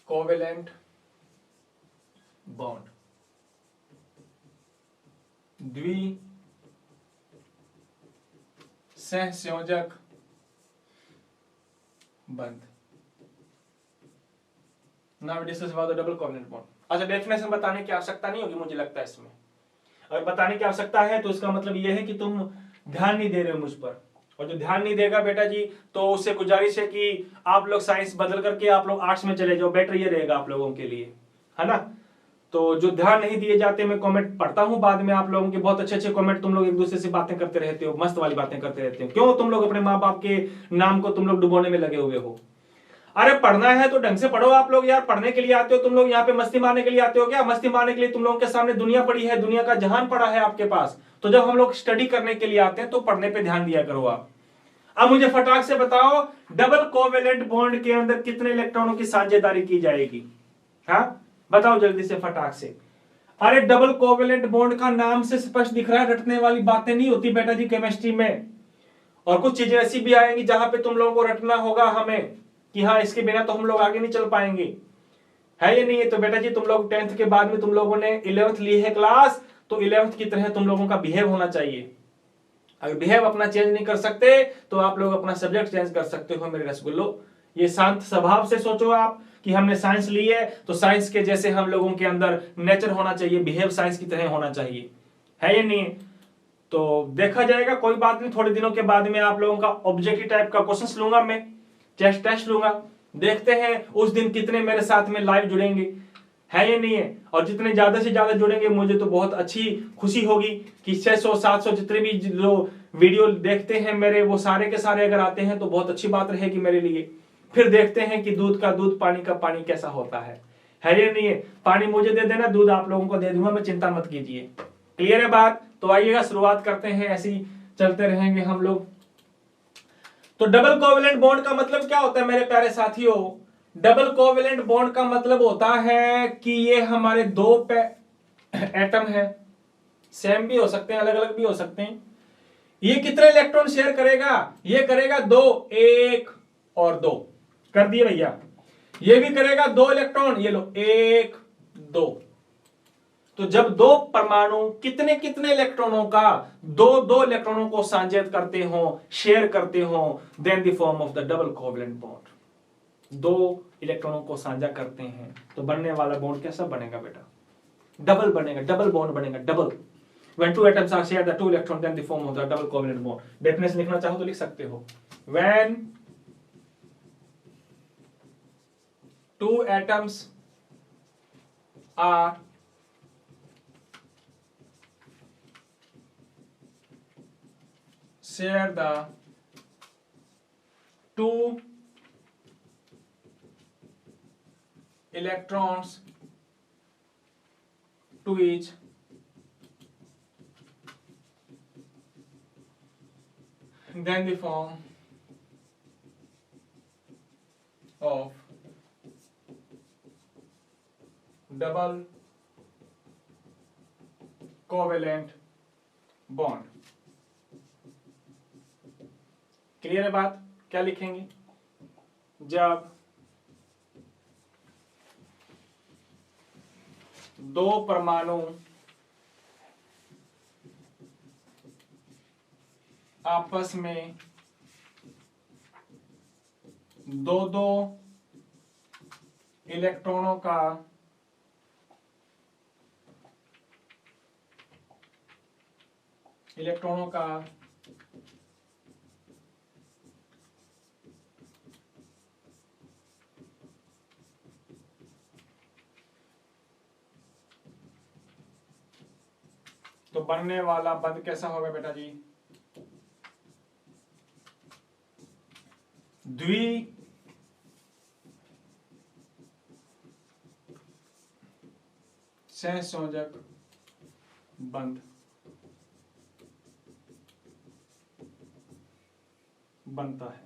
कोवेलेंट बॉन्ड, द्वि सहसंयोजक बंध। Now discuss about the double covalent bond. अच्छा, डेफिनेशन बताने की आवश्यकता नहीं होगी मुझे लगता है इसमें, अगर बताने की आवश्यकता है तो इसका मतलब यह है कि तुम ध्यान नहीं दे रहे हो मुझ पर, और जो ध्यान नहीं देगा बेटा जी तो उससे गुजारिश है कि आप लोग साइंस बदल करके आप लोग आर्ट्स में चले जाओ, बेटर ये रहेगा आप लोगों के लिए, है ना। तो जो ध्यान नहीं दिए जाते, मैं कमेंट पढ़ता हूं बाद में आप लोगों के, बहुत अच्छे अच्छे कमेंट, तुम लोग एक दूसरे से बातें करते रहते हो, मस्त वाली बातें करते रहते हो, क्यों तुम लोग अपने माँ बाप के नाम को तुम लोग डुबोने में लगे हुए हो। अरे पढ़ना है तो ढंग से पढ़ो आप लोग यार, पढ़ने के लिए आते हो तुम लोग यहाँ पे, मस्ती मारने के लिए आते हो क्या? मस्ती मारने के लिए तुम लोगों के सामने दुनिया पड़ी है, दुनिया का जहान पड़ा है आपके पास। तो जब हम लोग स्टडी करने के लिए आते हैं तो पढ़ने पे ध्यान दिया करो आप। अब मुझे फटाक से बताओ, डबल कोवेलेंट बॉन्ड के अंदर कितने इलेक्ट्रॉनों की साझेदारी की जाएगी? हाँ बताओ जल्दी से फटाक से। अरे डबल कोवेलेंट बॉन्ड का नाम से स्पष्ट दिख रहा है, रटने वाली बातें नहीं होती बेटा जी केमिस्ट्री में। और कुछ चीजें ऐसी भी आएंगी जहां पे तुम लोगों को रटना होगा हमें कि हाँ इसके बिना तो हम लोग आगे नहीं चल पाएंगे, है ये नहीं है? तो बेटा जी तुम लोग 10th के बाद में तुम लोगों ने 11th ली है क्लास, तो 11th की तरह तुम लोगों का बिहेव होना चाहिए। अगर बिहेव अपना चेंज नहीं कर सकते तो आप लोग अपना सब्जेक्ट चेंज कर सकते हो मेरे रसगुल्लो। ये शांत स्वभाव से सोचो आप कि हमने साइंस ली है तो साइंस के जैसे हम लोगों के अंदर नेचर होना चाहिए, बिहेव साइंस की तरह होना चाहिए, है ये नहीं? तो देखा जाएगा, कोई बात नहीं, थोड़े दिनों के बाद में आप लोगों का ऑब्जेक्टिव टाइप का क्वेश्चंस लूंगा मैं, टेस्ट लूंगा, देखते हैं उस दिन कितने मेरे साथ में लाइव जुड़ेंगे, है ये नहीं है? और जितने ज्यादा से ज्यादा जुड़ेंगे मुझे तो बहुत अच्छी खुशी होगी कि 600-700 जितने भी जो वीडियो देखते हैं मेरे, वो सारे के सारे अगर आते हैं तो बहुत अच्छी बात रहेगी मेरे लिए। फिर देखते हैं कि दूध का दूध पानी का पानी कैसा होता है ये नहीं है? पानी मुझे दे देना, दूध आप लोगों को दे दूंगा मैं, चिंता मत कीजिए। क्लियर है बात? तो आइएगा शुरुआत करते हैं, ऐसे ही चलते रहेंगे हम लोग। तो डबल कोवेलेंट बॉन्ड का मतलब क्या होता है मेरे प्यारे साथियों? डबल कोवेलेंट बॉन्ड का मतलब होता है कि ये हमारे दो एटम है, सेम भी हो सकते हैं, अलग अलग भी हो सकते हैं। ये कितने इलेक्ट्रॉन शेयर करेगा? ये करेगा 2, 1 और 2 कर दिए भैया। ये भी करेगा 2 इलेक्ट्रॉन, ये लो 1 2। तो जब दो परमाणु कितने कितने इलेक्ट्रॉनों का, दो इलेक्ट्रॉनों को साझा करते हो, शेयर करते हो, then the form of the double covalent bond. दो इलेक्ट्रॉनों को साझा करते हैं तो बनने वाला बॉन्ड कैसा बनेगा बेटा? डबल बनेगा, डबल बॉन्ड बनेगा, double. When two atoms are shared the two electrons, then the form of the double covalent bond. Definition लिखना चाहो तो लिख सकते हो। When two atoms are share the two electrons to each, then the form of double covalent bond। Clear है बात? क्या लिखेंगे? जब दो परमाणु आपस में दो इलेक्ट्रॉनों का तो बनने वाला बंध कैसा होगा बेटा जी? द्वि सहसंयोजक बंध बनता है।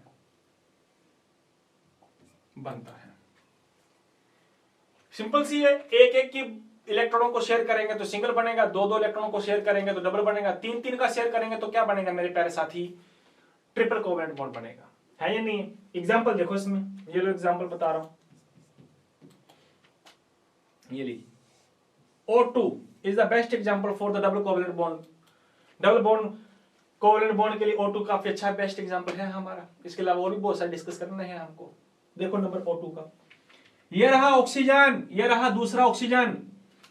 सिंपल सी है, एक एक की इलेक्ट्रॉनों को शेयर करेंगे तो सिंगल बनेगा, दो दो इलेक्ट्रॉनों को शेयर करेंगे तो डबल बनेगा, तीन तीन का शेयर करेंगे तो क्या बनेगा मेरे प्यारे साथी? ट्रिपल कोवेलेंट बॉन्ड बनेगा। है या नहीं? एग्जांपल देखो इसमें, ये लो एग्जांपल बता रहा हूं, ये लीजिए O2 is the best example for the double covalent bond। Double bond covalent bond के लिए O2 काफी अच्छा बेस्ट एग्जांपल है हमारा। इसके अलावा और भी बहुत सारे डिस्कस करने हैं हमको। देखो नंबर O2 का, ये रहा ऑक्सीजन, ये रहा दूसरा ऑक्सीजन।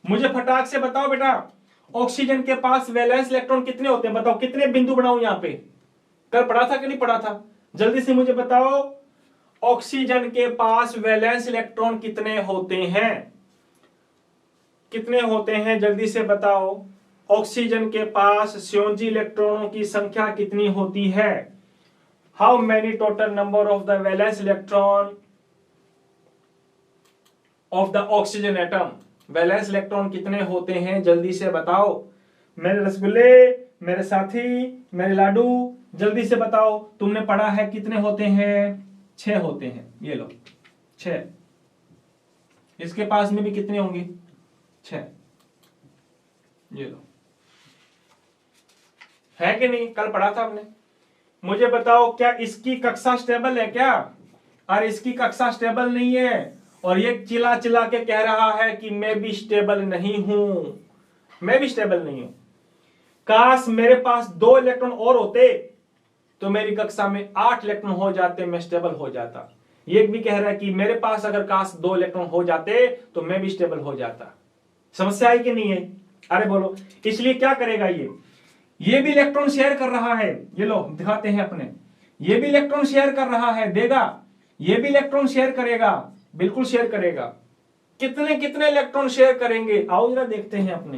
मुझे फटाक से बताओ बेटा, ऑक्सीजन के पास वैलेंस इलेक्ट्रॉन कितने होते हैं? बताओ कितने बिंदु बनाऊं यहां पे? कल पढ़ा था कि नहीं पढ़ा था? जल्दी से मुझे बताओ, ऑक्सीजन के पास वैलेंस इलेक्ट्रॉन कितने होते हैं? कितने होते हैं जल्दी से बताओ। ऑक्सीजन के पास संयोजी इलेक्ट्रॉनों की संख्या कितनी होती है? How many total number of the valence electron of the oxygen atom? Valence electron कितने होते हैं जल्दी से बताओ। मेरे रसगुल्ले, मेरे साथी, मेरे लाडू, जल्दी से बताओ। तुमने पढ़ा है कितने होते हैं? 6 होते हैं। ये लो 6। इसके पास में भी कितने होंगे? 6। ये लो, है कि नहीं? कल पढ़ा था हमने। मुझे बताओ, क्या इसकी कक्षा स्टेबल है क्या? और इसकी कक्षा स्टेबल नहीं है, और ये चिल्ला चिल्ला के कह रहा है कि मैं भी स्टेबल नहीं हूं, मैं भी स्टेबल नहीं हूं। काश मेरे पास 2 इलेक्ट्रॉन और होते तो मेरी कक्षा में 8 इलेक्ट्रॉन हो जाते, मैं स्टेबल हो जाता। ये भी कह रहा है कि मेरे पास अगर काश 2 इलेक्ट्रॉन हो जाते तो मैं भी स्टेबल हो जाता। समस्या है कि नहीं है? अरे बोलो। इसलिए क्या करेगा ये भी इलेक्ट्रॉन शेयर कर रहा है। ये लो दिखाते हैं अपने, ये भी इलेक्ट्रॉन शेयर कर रहा है, देगा। ये भी इलेक्ट्रॉन शेयर करेगा, बिल्कुल शेयर करेगा। कितने कितने इलेक्ट्रॉन शेयर करेंगे? आओ जरा देखते हैं अपने।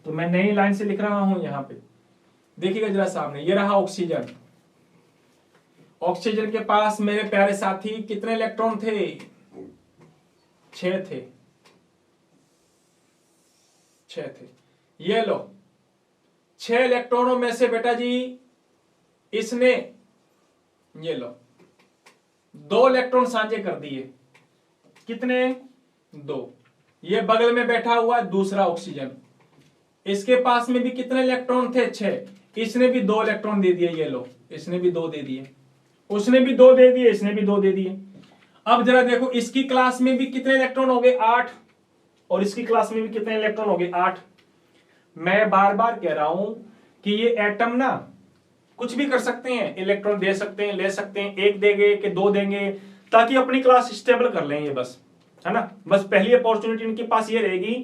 तो मैं नई लाइन से लिख रहा हूं यहां पे, देखिएगा जरा सामने। ये रहा ऑक्सीजन। ऑक्सीजन के पास मेरे प्यारे साथी कितने इलेक्ट्रॉन थे? 6 थे। 6 थे। ये लो 6 इलेक्ट्रॉनों में से बेटा जी इसने, ये लो 2 इलेक्ट्रॉन साझे कर दिए। कितने? 2। ये बगल में बैठा हुआ दूसरा ऑक्सीजन, इसके पास में भी कितने इलेक्ट्रॉन थे? 6। इसने भी 2 इलेक्ट्रॉन दे दिए। ये लो, इसने भी 2 दे दिए, उसने भी 2 दे दिए, इसने भी 2 दे दिए। अब जरा देखो, इसकी क्लास में भी कितने इलेक्ट्रॉन हो गए? 8। और इसकी क्लास में भी कितने इलेक्ट्रॉन हो गए? 8। मैं बार बार कह रहा हूं कि ये एटम ना कुछ भी कर सकते हैं, इलेक्ट्रॉन दे सकते हैं, ले सकते हैं, 1 देंगे कि 2 देंगे, ताकि अपनी क्लास स्टेबल कर लें। ये बस है ना, बस पहली अपॉर्चुनिटी इनके पास ये रहेगी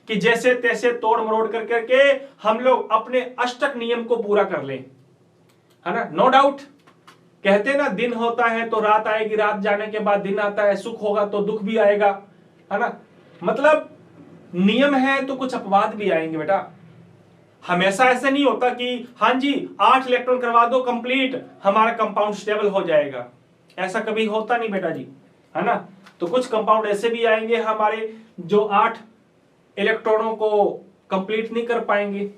कि जैसे तैसे तोड़ मरोड़ कर करके हम लोग अपने अष्टक नियम को पूरा कर लें, है ना। नो डाउट, कहते ना दिन होता है तो रात आएगी, रात जाने के बाद दिन आता है, सुख होगा तो दुख भी आएगा, है ना। मतलब नियम है तो कुछ अपवाद भी आएंगे बेटा। हमेशा ऐसा नहीं होता कि हां जी 8 इलेक्ट्रॉन करवा दो कंप्लीट, हमारा कंपाउंड स्टेबल हो जाएगा। ऐसा कभी होता नहीं बेटा जी, है ना। तो कुछ कंपाउंड ऐसे भी आएंगे हमारे जो 8 इलेक्ट्रॉनों को कंप्लीट नहीं कर पाएंगे,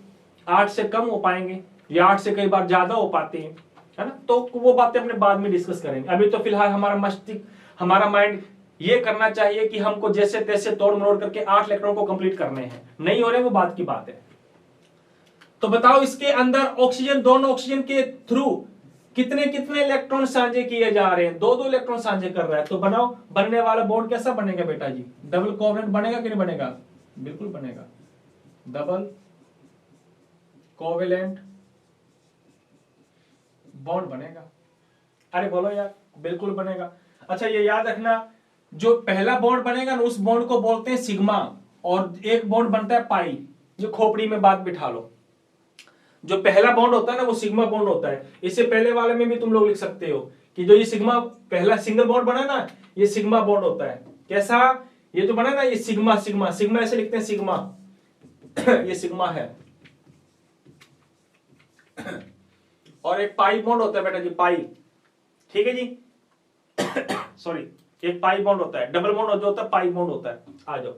8 से कम हो पाएंगे, या 8 से कई बार ज्यादा हो पाते हैं, है ना। तो वो बातें अपने बाद में डिस्कस करेंगे। अभी तो फिलहाल हमारा मस्तिष्क, हमारा माइंड ये करना चाहिए कि हमको जैसे तैसे तोड़ मरोड़ करके 8 इलेक्ट्रॉन को कंप्लीट करने हैं। नहीं हो रहे वो बात की बात है। तो बताओ इसके अंदर ऑक्सीजन, दोनों ऑक्सीजन के थ्रू कितने कितने इलेक्ट्रॉन साझे किए जा रहे हैं? 2-2 इलेक्ट्रॉन साझे कर रहा है। तो बनाओ, बनने वाला बॉन्ड कैसा बनेगा बेटा जी? डबल कोवेलेंट बनेगा कि नहीं बनेगा? बिल्कुल बनेगा, डबल कोवेलेंट बॉन्ड बनेगा। अरे बोलो यार, बिल्कुल बनेगा। अच्छा ये याद रखना, जो पहला बॉन्ड बनेगा ना उस बॉन्ड को बोलते हैं सिग्मा, और एक बॉन्ड बनता है पाई। जो खोपड़ी में बात बिठा लो, जो पहला बॉन्ड होता है ना वो सिग्मा बॉन्ड होता है। इससे पहले वाले में भी तुम लोग लिख सकते हो कि जो ये सिग्मा पहला सिंगल बॉन्ड बना ना, ये सिग्मा बॉन्ड होता है। कैसा? ये तो बना ना, ये सिग्मा सिग्मा सिग्मा ऐसे लिखते हैं सिग्मा ये सिग्मा है, और एक पाई बॉन्ड होता है बेटा जी, पाई, ठीक है जी। सॉरी, एक पाई बॉन्ड होता है, डबल बॉन्ड जो होता है पाई बॉन्ड होता है। आ जाओ,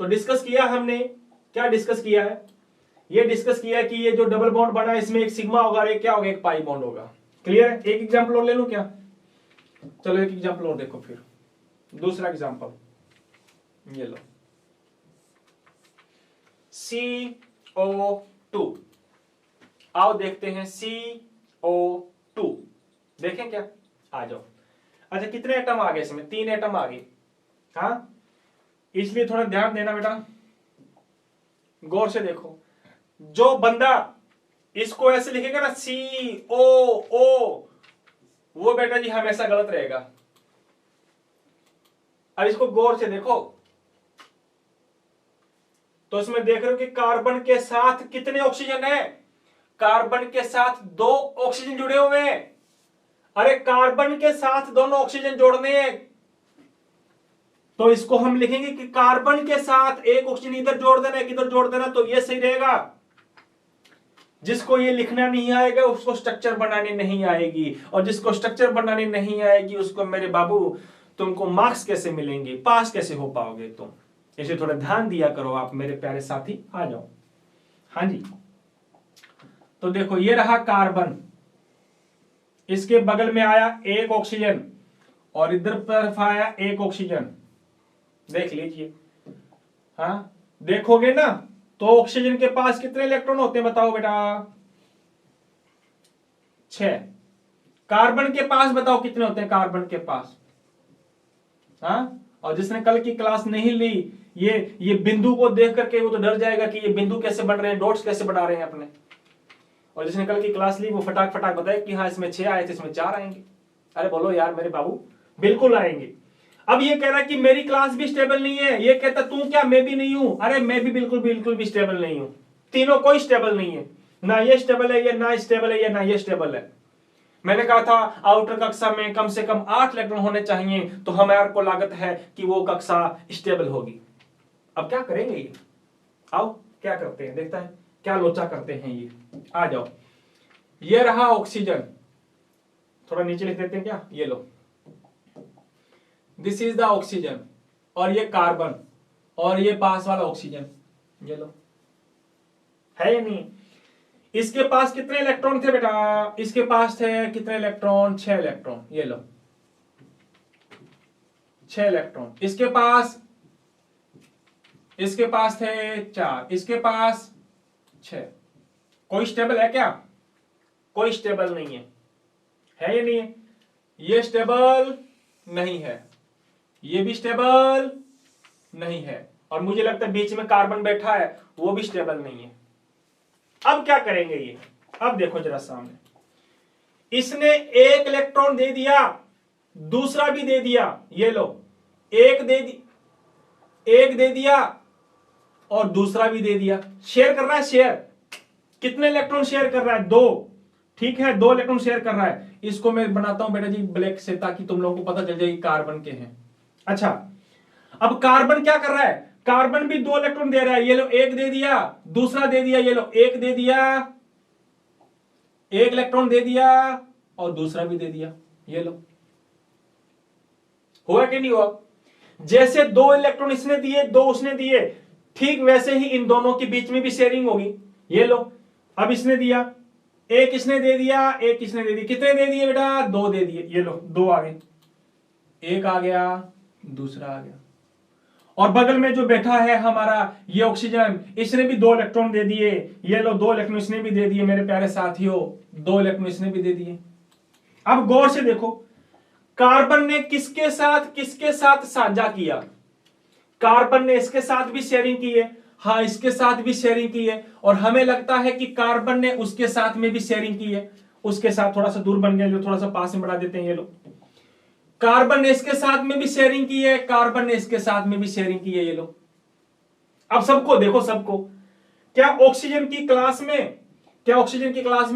तो डिस्कस किया हमने, क्या डिस्कस किया है, ये डिस्कस किया कि ये जो डबल बॉन्ड बना है इसमें एक सिग्मा होगा और एक क्या होगा, एक पाई बॉन्ड होगा। क्लियर है? एक एग्जांपल और ले लूं क्या? चलो एक एग्जांपल और देखो, फिर दूसरा एग्जांपल ये लो, CO2। आओ देखते हैं CO2, देखें क्या? आ जाओ। अच्छा, कितने एटम आ गए इसमें? 3 एटम आ गए। हाँ, इसलिए थोड़ा ध्यान देना बेटा, गौर से देखो। जो बंदा इसको ऐसे लिखेगा ना COO, वो बेटा जी हमेशा गलत रहेगा। अब इसको गौर से देखो, तो इसमें देख रहे हो कि कार्बन के साथ कितने ऑक्सीजन है? कार्बन के साथ 2 ऑक्सीजन जुड़े हुए हैं। अरे कार्बन के साथ दोनों ऑक्सीजन जोड़ने हैं, तो इसको हम लिखेंगे कि कार्बन के साथ एक ऑक्सीजन इधर जोड़ देना, एक इधर जोड़ देना, तो ये सही रहेगा। जिसको ये लिखना नहीं आएगा उसको स्ट्रक्चर बनाने नहीं आएगी, और जिसको स्ट्रक्चर बनाने नहीं आएगी उसको मेरे बाबू तुमको मार्क्स कैसे मिलेंगे, पास कैसे हो पाओगे तुम? इसे थोड़ा ध्यान दिया करो आप मेरे प्यारे साथी। आ जाओ। हाँ जी, तो देखो ये रहा कार्बन, इसके बगल में आया एक ऑक्सीजन और इधर तरफ आया एक ऑक्सीजन, देख लीजिए। हाँ, देखोगे ना तो ऑक्सीजन के पास कितने इलेक्ट्रॉन होते हैं बताओ बेटा? 6। कार्बन के पास बताओ कितने होते हैं कार्बन के पास? हाँ, और जिसने कल की क्लास नहीं ली, ये बिंदु को देख करके वो तो डर जाएगा कि ये बिंदु कैसे बन रहे हैं, डॉट्स कैसे बना रहे हैं अपने। और जिसने कल की क्लास ली वो फटाक फटाक बताए कि हाँ इसमें 6 आए थे, इसमें 4 आएंगे। अरे बोलो यार मेरे बाबू, बिल्कुल आएंगे। अब ये कह रहा है कि मेरी क्लास भी स्टेबल नहीं है, ये कहता तू क्या, मैं भी नहीं हूं। अरे मैं भी बिल्कुल बिल्कुल भी स्टेबल नहीं हूं, तीनों कोई स्टेबल नहीं है, ना ये स्टेबल है, ये ना स्टेबल है, ये ना ये स्टेबल है। मैंने कहा था आउटर कक्षा में कम से कम 8 इलेक्ट्रॉन होने चाहिए, तो हमारे को लागत है कि वो कक्षा स्टेबल होगी। अब क्या करेंगे ये? आओ क्या करते हैं, देखता है क्या लोचा करते हैं ये। आ जाओ, ये रहा ऑक्सीजन, थोड़ा नीचे लिख देते हैं क्या, ये लो, दिस इज द ऑक्सीजन, और ये कार्बन, और ये पास वाला ऑक्सीजन, ये लो। है या नहीं? इसके पास कितने इलेक्ट्रॉन थे बेटा? इसके पास थे कितने इलेक्ट्रॉन? 6 इलेक्ट्रॉन, ये लो 6 इलेक्ट्रॉन। इसके पास थे 4, इसके पास 6। कोई स्टेबल है क्या? कोई स्टेबल नहीं है या नहीं है? ये स्टेबल नहीं है, ये भी स्टेबल नहीं है, और मुझे लगता है बीच में कार्बन बैठा है वो भी स्टेबल नहीं है। अब क्या करेंगे ये? अब देखो जरा सामने, इसने एक इलेक्ट्रॉन दे दिया, दूसरा भी दे दिया, ये लो, एक दे दिया और दूसरा भी दे दिया। शेयर कर रहा है, शेयर। कितने इलेक्ट्रॉन शेयर कर रहा है? 2। ठीक है, 2 इलेक्ट्रॉन शेयर कर रहा है। इसको मैं बनाता हूं बेटा जी ब्लैक से, ताकि तुम लोगों को पता चल जाए कार्बन के हैं। अच्छा, अब कार्बन क्या कर रहा है? कार्बन भी 2 इलेक्ट्रॉन दे रहा है, ये लो, एक दे दिया, दूसरा दे दिया, ये लो, एक दे दिया, एक इलेक्ट्रॉन दे दिया और दूसरा भी दे दिया, ये लो। हुआ कि नहीं हुआ? जैसे 2 इलेक्ट्रॉन इसने दिए, 2 उसने दिए, ठीक वैसे ही इन दोनों के बीच में भी शेयरिंग होगी। ये लो, अब इसने दिया, एक इसने दे दिया, एक इसने दे दिया। कितने दे दिए बेटा? 2 दे दिए, ये लो 2 आ गए, एक आ गया, दूसरा आ गया। और बगल में जो बैठा है हमारा ये ऑक्सीजन, इसने भी 2 इलेक्ट्रॉन दे दिए, ये लो 2 इलेक्ट्रॉन इसने भी दे दिए मेरे प्यारे साथियों, 2 इलेक्ट्रॉन इसने भी दे दिए। अब गौर से देखो, कार्बन ने किसके साथ साझा किया? कार्बन ने इसके साथ भी शेयरिंग की है, हाँ इसके साथ भी शेयरिंग की है, और हमें लगता है कि कार्बन ने उसके साथ में भी शेयरिंग की है। उसके साथ थोड़ा सा दूर बन गया, जो थोड़ा सा पास में बढ़ा देते हैं, ये लो। कार्बन ने इसके साथ में भी शेयरिंग की है, कार्बन ने इसके साथ में भी शेयरिंग की है, ये लो। अब सबको देखो, सबको। क्या ऑक्सीजन की क्लास में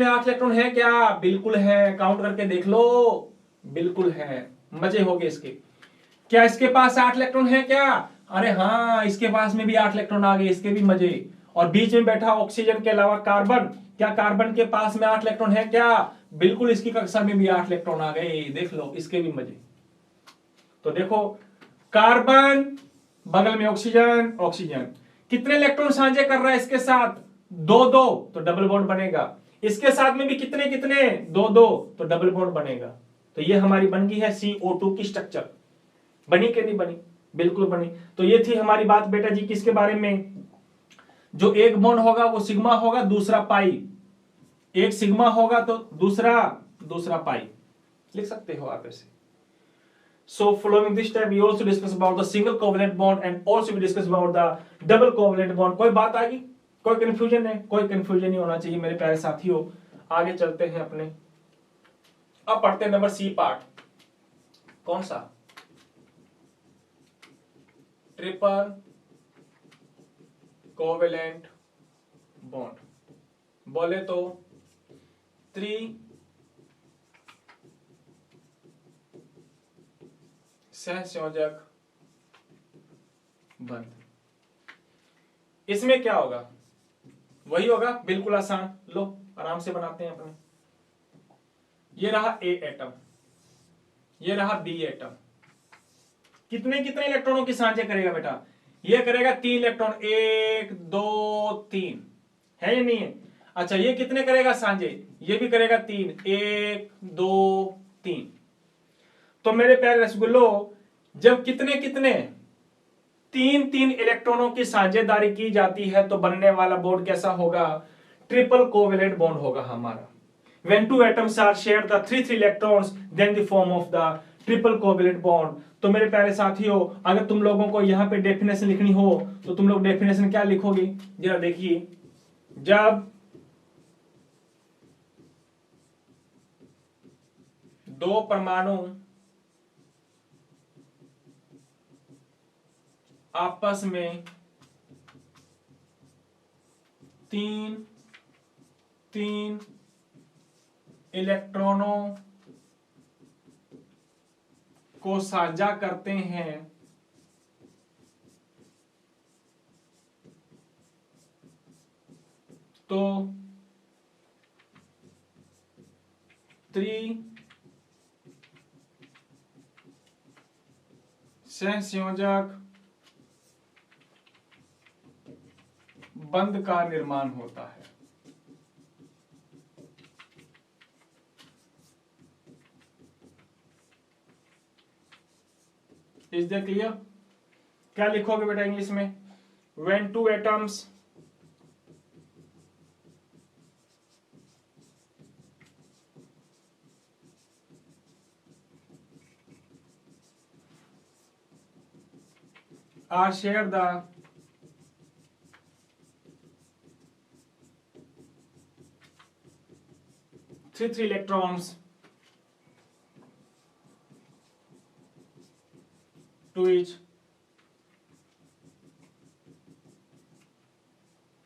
8 इलेक्ट्रॉन है क्या? बिल्कुल है, काउंट करके देख लो, बिल्कुल है। मजे हो गए इसके। क्या इसके पास 8 इलेक्ट्रॉन है क्या? अरे हाँ, इसके पास में भी 8 इलेक्ट्रॉन आ गए, इसके भी मजे। और बीच में बैठा ऑक्सीजन के अलावा कार्बन। क्या कार्बन के पास में 8 इलेक्ट्रॉन है क्या? बिल्कुल, इसकी कक्षा में भी 8 इलेक्ट्रॉन आ गए। देख लो, इसके भी मजे। तो देखो, कार्बन बगल में ऑक्सीजन, ऑक्सीजन कितने इलेक्ट्रॉन साझे कर रहा है इसके साथ? 2-2, तो डबल बॉन्ड बनेगा। इसके साथ में भी कितने कितने? 2-2, तो डबल बॉन्ड बनेगा। तो ये हमारी बन गई है CO2 की स्ट्रक्चर। बनी कि नहीं बनी? बिल्कुल बनी। तो ये थी हमारी बात बेटा जी किसके बारे में? जो एक बॉन्ड होगा वो सिग्मा होगा, दूसरा पाई। एक सिग्मा होगा तो दूसरा पाई। लिख सकते हो आप ऐसे। So following this step we also discuss about the single covalent bond and also we discuss about the double covalent bond। कोई बात आ गई? कोई कंफ्यूजन है? कोई कंफ्यूजन नहीं होना चाहिए मेरे प्यारे साथियों। आगे चलते हैं अपने। अब पढ़ते हैं नंबर सी पार्ट। कौन सा? Triple covalent bond. बोले तो सहसंयोजक बंध। इसमें क्या होगा? वही होगा, बिल्कुल आसान। लो आराम से बनाते हैं अपने। ये रहा ए एटम, ये रहा बी एटम। कितने कितने इलेक्ट्रॉनों की साझे करेगा बेटा? ये करेगा 3 इलेक्ट्रॉन। 1 2 3 है या नहीं है? अच्छा, ये कितने करेगा साझे? ये भी करेगा 3। 1 2 3। तो मेरे प्यारे रसगुल्लो, जब कितने कितने 3 इलेक्ट्रॉनों की साझेदारी की जाती है तो बनने वाला बॉन्ड कैसा होगा? ट्रिपल कोवेलेंट बॉन्ड होगा हमारा। When two atoms are shared the 3 electrons, then the form of the triple covalent bond। तो मेरे प्यारे साथियों, अगर तुम लोगों को यहाँ पे डेफिनेशन लिखनी हो तो तुम लोग डेफिनेशन क्या लिखोगे? जरा देखिए, जब दो परमाणु आपस में 3 इलेक्ट्रॉनों को साझा करते हैं तो सहसंयोजक बंध का निर्माण होता है। Is that clear? क्या लिखोगे बेटा इंग्लिश में? When two atoms are share the three electrons to each,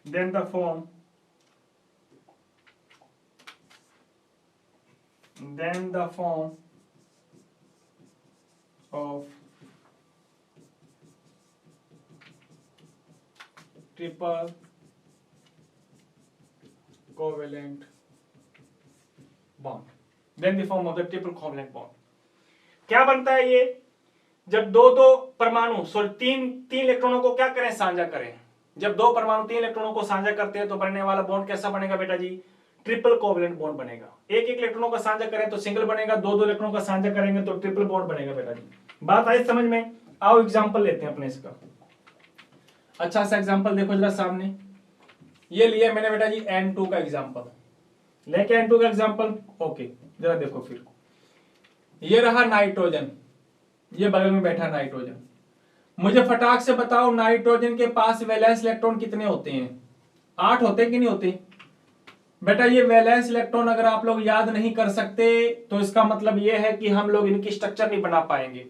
then the form of triple covalent bond। Then the form of the triple covalent bond। क्या बनता है ये? जब दो परमाणु तीन इलेक्ट्रॉनों को क्या करें? साझा करें। जब दो परमाणु 3 इलेक्ट्रॉनों को साझा करते हैं तो बनने वाला बॉन्ड कैसा बनेगा बेटा जी? ट्रिपल कोवेलेंट बॉन्ड बनेगा। एक इलेक्ट्रॉनों का साझा करें तो सिंगल बनेगा, दो इलेक्ट्रॉनों का साझा करेंगे तो ट्रिपल बॉन्ड बनेगा बेटा जी। बात आई समझ में? आओ एग्जाम्पल लेते हैं अपने इसका। अच्छा सा एग्जाम्पल देखो जरा सामने। ये लिया मैंने बेटा जी N2 का एग्जाम्पल। लेके N2 का एग्जाम्पल, ओके जरा देखो फिर। ये रहा नाइट्रोजन, ये बगल में बैठा नाइट्रोजन। मुझे फटाक से बताओ, नाइट्रोजन के पास वैलेंस इलेक्ट्रॉन कितने होते हैं? 8 होते हैं कि नहीं होते? बेटा ये वैलेंस इलेक्ट्रॉन अगर आप लोग याद नहीं कर सकते तो इसका मतलब ये है कि हम लोग इनकी स्ट्रक्चर नहीं बना पाएंगे।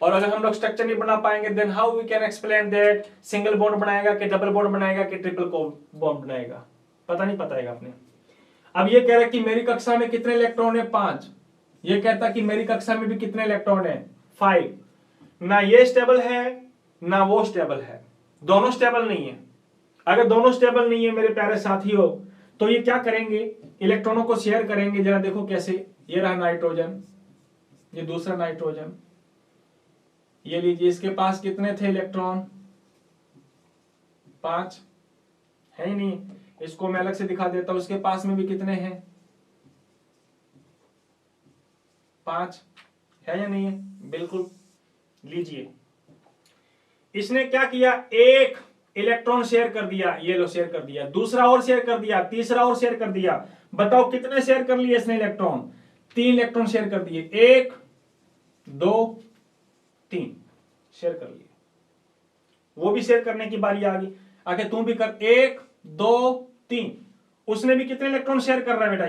और अगर हम लोग स्ट्रक्चर नहीं बना पाएंगे then how we can explain that single bond बनाएगा कि डबल बॉन्ड बनाएगा कि ट्रिपल बॉन्ड बनाएगा? पता नहीं बताएगा आपने। अब ये कह रहा है कि मेरी कक्षा में कितने इलेक्ट्रॉन है? 5। ये कहता कि मेरी कक्षा में भी कितने इलेक्ट्रॉन है? 5। ना ये स्टेबल है ना वो स्टेबल है, दोनों स्टेबल नहीं है। अगर दोनों स्टेबल नहीं है मेरे प्यारे साथियों, तो ये क्या करेंगे, इलेक्ट्रॉनों को शेयर करेंगे। जरा देखो कैसे, ये रहा नाइट्रोजन, ये दूसरा नाइट्रोजन, ये लीजिए, इसके पास कितने थे इलेक्ट्रॉन, 5 है ही नहीं, इसको मैं अलग से दिखा देता हूं, इसके पास में भी कितने हैं, 5 है या नहीं है, बिल्कुल। लीजिए, इसने क्या किया, एक इलेक्ट्रॉन शेयर कर दिया, ये लो शेयर कर दिया, दूसरा और शेयर कर दिया, तीसरा और शेयर कर दिया। बताओ कितने शेयर कर लिए इसने इलेक्ट्रॉन, 3 इलेक्ट्रॉन शेयर कर दिए, 1 2 3 शेयर कर लिए। वो भी शेयर करने की बारी आ गई, आगे तुम भी कर, 1 2 3। उसने भी कितने इलेक्ट्रॉन शेयर कर रहा है बेटा,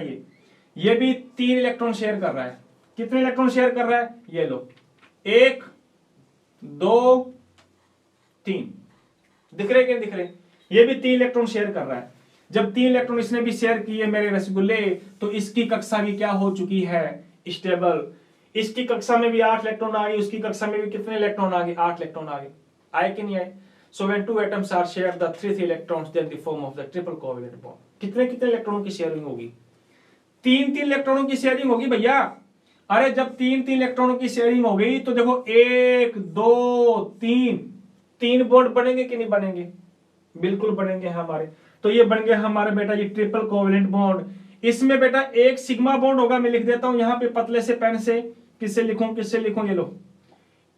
ये भी 3 इलेक्ट्रॉन शेयर कर रहा है। कितने इलेक्ट्रॉन शेयर कर रहा है, ये लो, 1 2 3, दिख रहे कि नहीं दिख रहे, ये भी 3 इलेक्ट्रॉन शेयर कर रहा है। जब 3 इलेक्ट्रॉन इसने भी शेयर किए मेरे रसगुल्ले, तो इसकी कक्षा भी क्या हो चुकी है, स्टेबल। इसकी कक्षा में भी 8 इलेक्ट्रॉन आ गए, उसकी कक्षा में भी कितने इलेक्ट्रॉन आ गए, 8 इलेक्ट्रॉन आ गए, आए कि नहीं आए। So when 2 atoms are share the 3 electrons then the form of the triple covalent bond. कितने कितने इलेक्ट्रॉनों की शेयरिंग होगी, 3 इलेक्ट्रॉनों की शेयरिंग होगी भैया। अरे जब 3 इलेक्ट्रॉनों की शेयरिंग हो गई तो देखो 1 2 3 बॉन्ड बनेंगे कि नहीं बनेंगे, बिल्कुल बनेंगे हमारे। तो ये बन गया हमारा बेटा ये ट्रिपल कोवेलेंट बॉन्ड। इसमें बेटा एक सिग्मा बॉन्ड होगा, मैं लिख देता हूं यहां पे पतले से पेन से, किससे लिखूं, ये लो,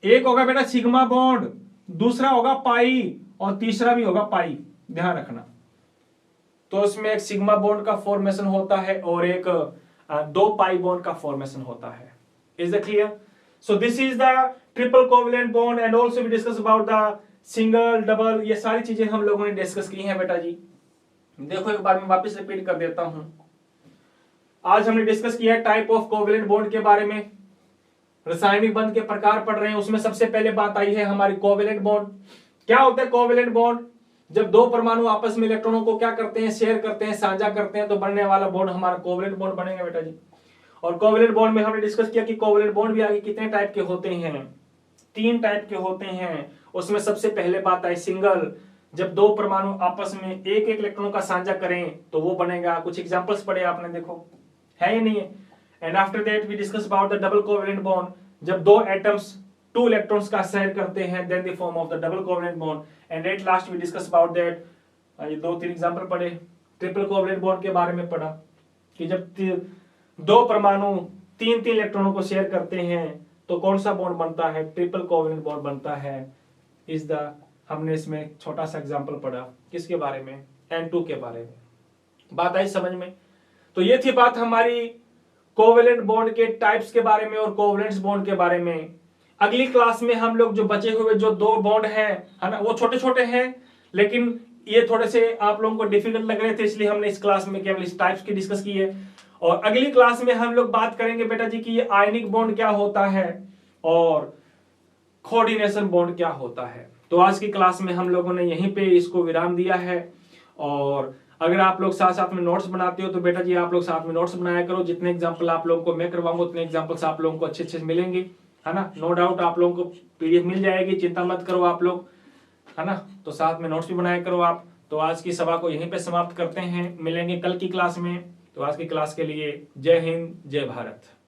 एक होगा बेटा सिग्मा बॉन्ड, दूसरा होगा पाई, और तीसरा भी होगा पाई, ध्यान रखना। तो इसमें एक सिग्मा बॉन्ड का फॉर्मेशन होता है और एक 2 पाई बॉन्ड का फॉर्मेशन होता है। Is that clear? So this is the triple covalent bond and also we discuss about the single double, ये सारी चीजें हम लोगों ने डिस्कस की हैं बेटा जी। देखो एक बार मैं वापस रिपीट कर देता हूं। आज हमने डिस्कस किया है टाइप ऑफ कोवेलेंट बॉन्ड के बारे में, रासायनिक बंध के प्रकार पढ़ रहे हैं। उसमें सबसे पहले बात आई है हमारी कोवेलेंट बॉन्ड। क्या होता है कोवेलेंट बॉन्ड, जब 2 परमाणु आपस में इलेक्ट्रॉनों को क्या करते हैं, शेयर करते हैं, साझा करते हैं, तो बनने वाला बॉन्ड हमारा कोवेलेंट बॉन्ड बनेगा बेटा जी। और कोवेलेंट बॉन्ड में हमने डिस्कस किया कि कोवेलेंट बॉन्ड भी आगे कितने टाइप के होते हैं, 3 टाइप के होते हैं। उसमें सबसे पहले बात आई सिंगल, जब 2 परमाणु आपस में एक इलेक्ट्रॉन का साझा करें तो वो बनेगा। कुछ एग्जांपल्स पढ़े आपने, देखो है या नहीं है। And after that we discuss about the double covalent bond, जब 2 एटम्स 2 इलेक्ट्रॉन्स का शेयर करते हैं then the form of the double covalent bond. And at last we discuss about that, ये 2-3 एग्जांपल पढ़े। ट्रिपल कोवेलेंट बॉन्ड के बारे में पढ़ा कि जब 2 परमाणु 3 इलेक्ट्रॉनों को शेयर करते हैं तो कौन सा बॉन्ड बनता है, ट्रिपल कोवेलेंट बॉन्ड बनता है। इस द हमने इसमें छोटा सा एग्जांपल पढ़ा, किसके बारे में, N2 के बारे में। बात आई समझ में? तो ये थी बात हमारी कोवेलेंट बॉन्ड के टाइप्स के बारे में और कोवेलेंट बॉन्ड के बारे में। अगली क्लास में हम लोग जो बचे हुए जो 2 बॉन्ड है ना, वो छोटे छोटे हैं, लेकिन ये थोड़े से आप लोगों को डिफिकल्ट लग रहे थे, इसलिए हमने इस क्लास में केवल इस टाइप्स की डिस्कस की है। और अगली क्लास में हम लोग बात करेंगे बेटा जी कि ये आयनिक बॉन्ड क्या होता है और कोऑर्डिनेशन बॉन्ड क्या होता है। तो आज की क्लास में हम लोगों ने यहीं पे इसको विराम दिया है। और अगर आप लोग साथ साथ में नोट्स बनाते हो तो बेटा जी आप लोग साथ में नोट्स बनाया करो। जितने एग्जांपल आप लोगों को मैं करवाऊंगा उतने एग्जांपल्स आप लोगों को अच्छे अच्छे मिलेंगे, है ना। नो डाउट आप लोगों को पीडीएफ मिल जाएगी, चिंता मत करो आप लोग, है ना। तो साथ में नोट्स भी बनाया करो आप। तो आज की सभा को यहीं पे समाप्त करते हैं, मिलेंगे कल की क्लास में। तो आज की क्लास के लिए जय हिंद, जय भारत।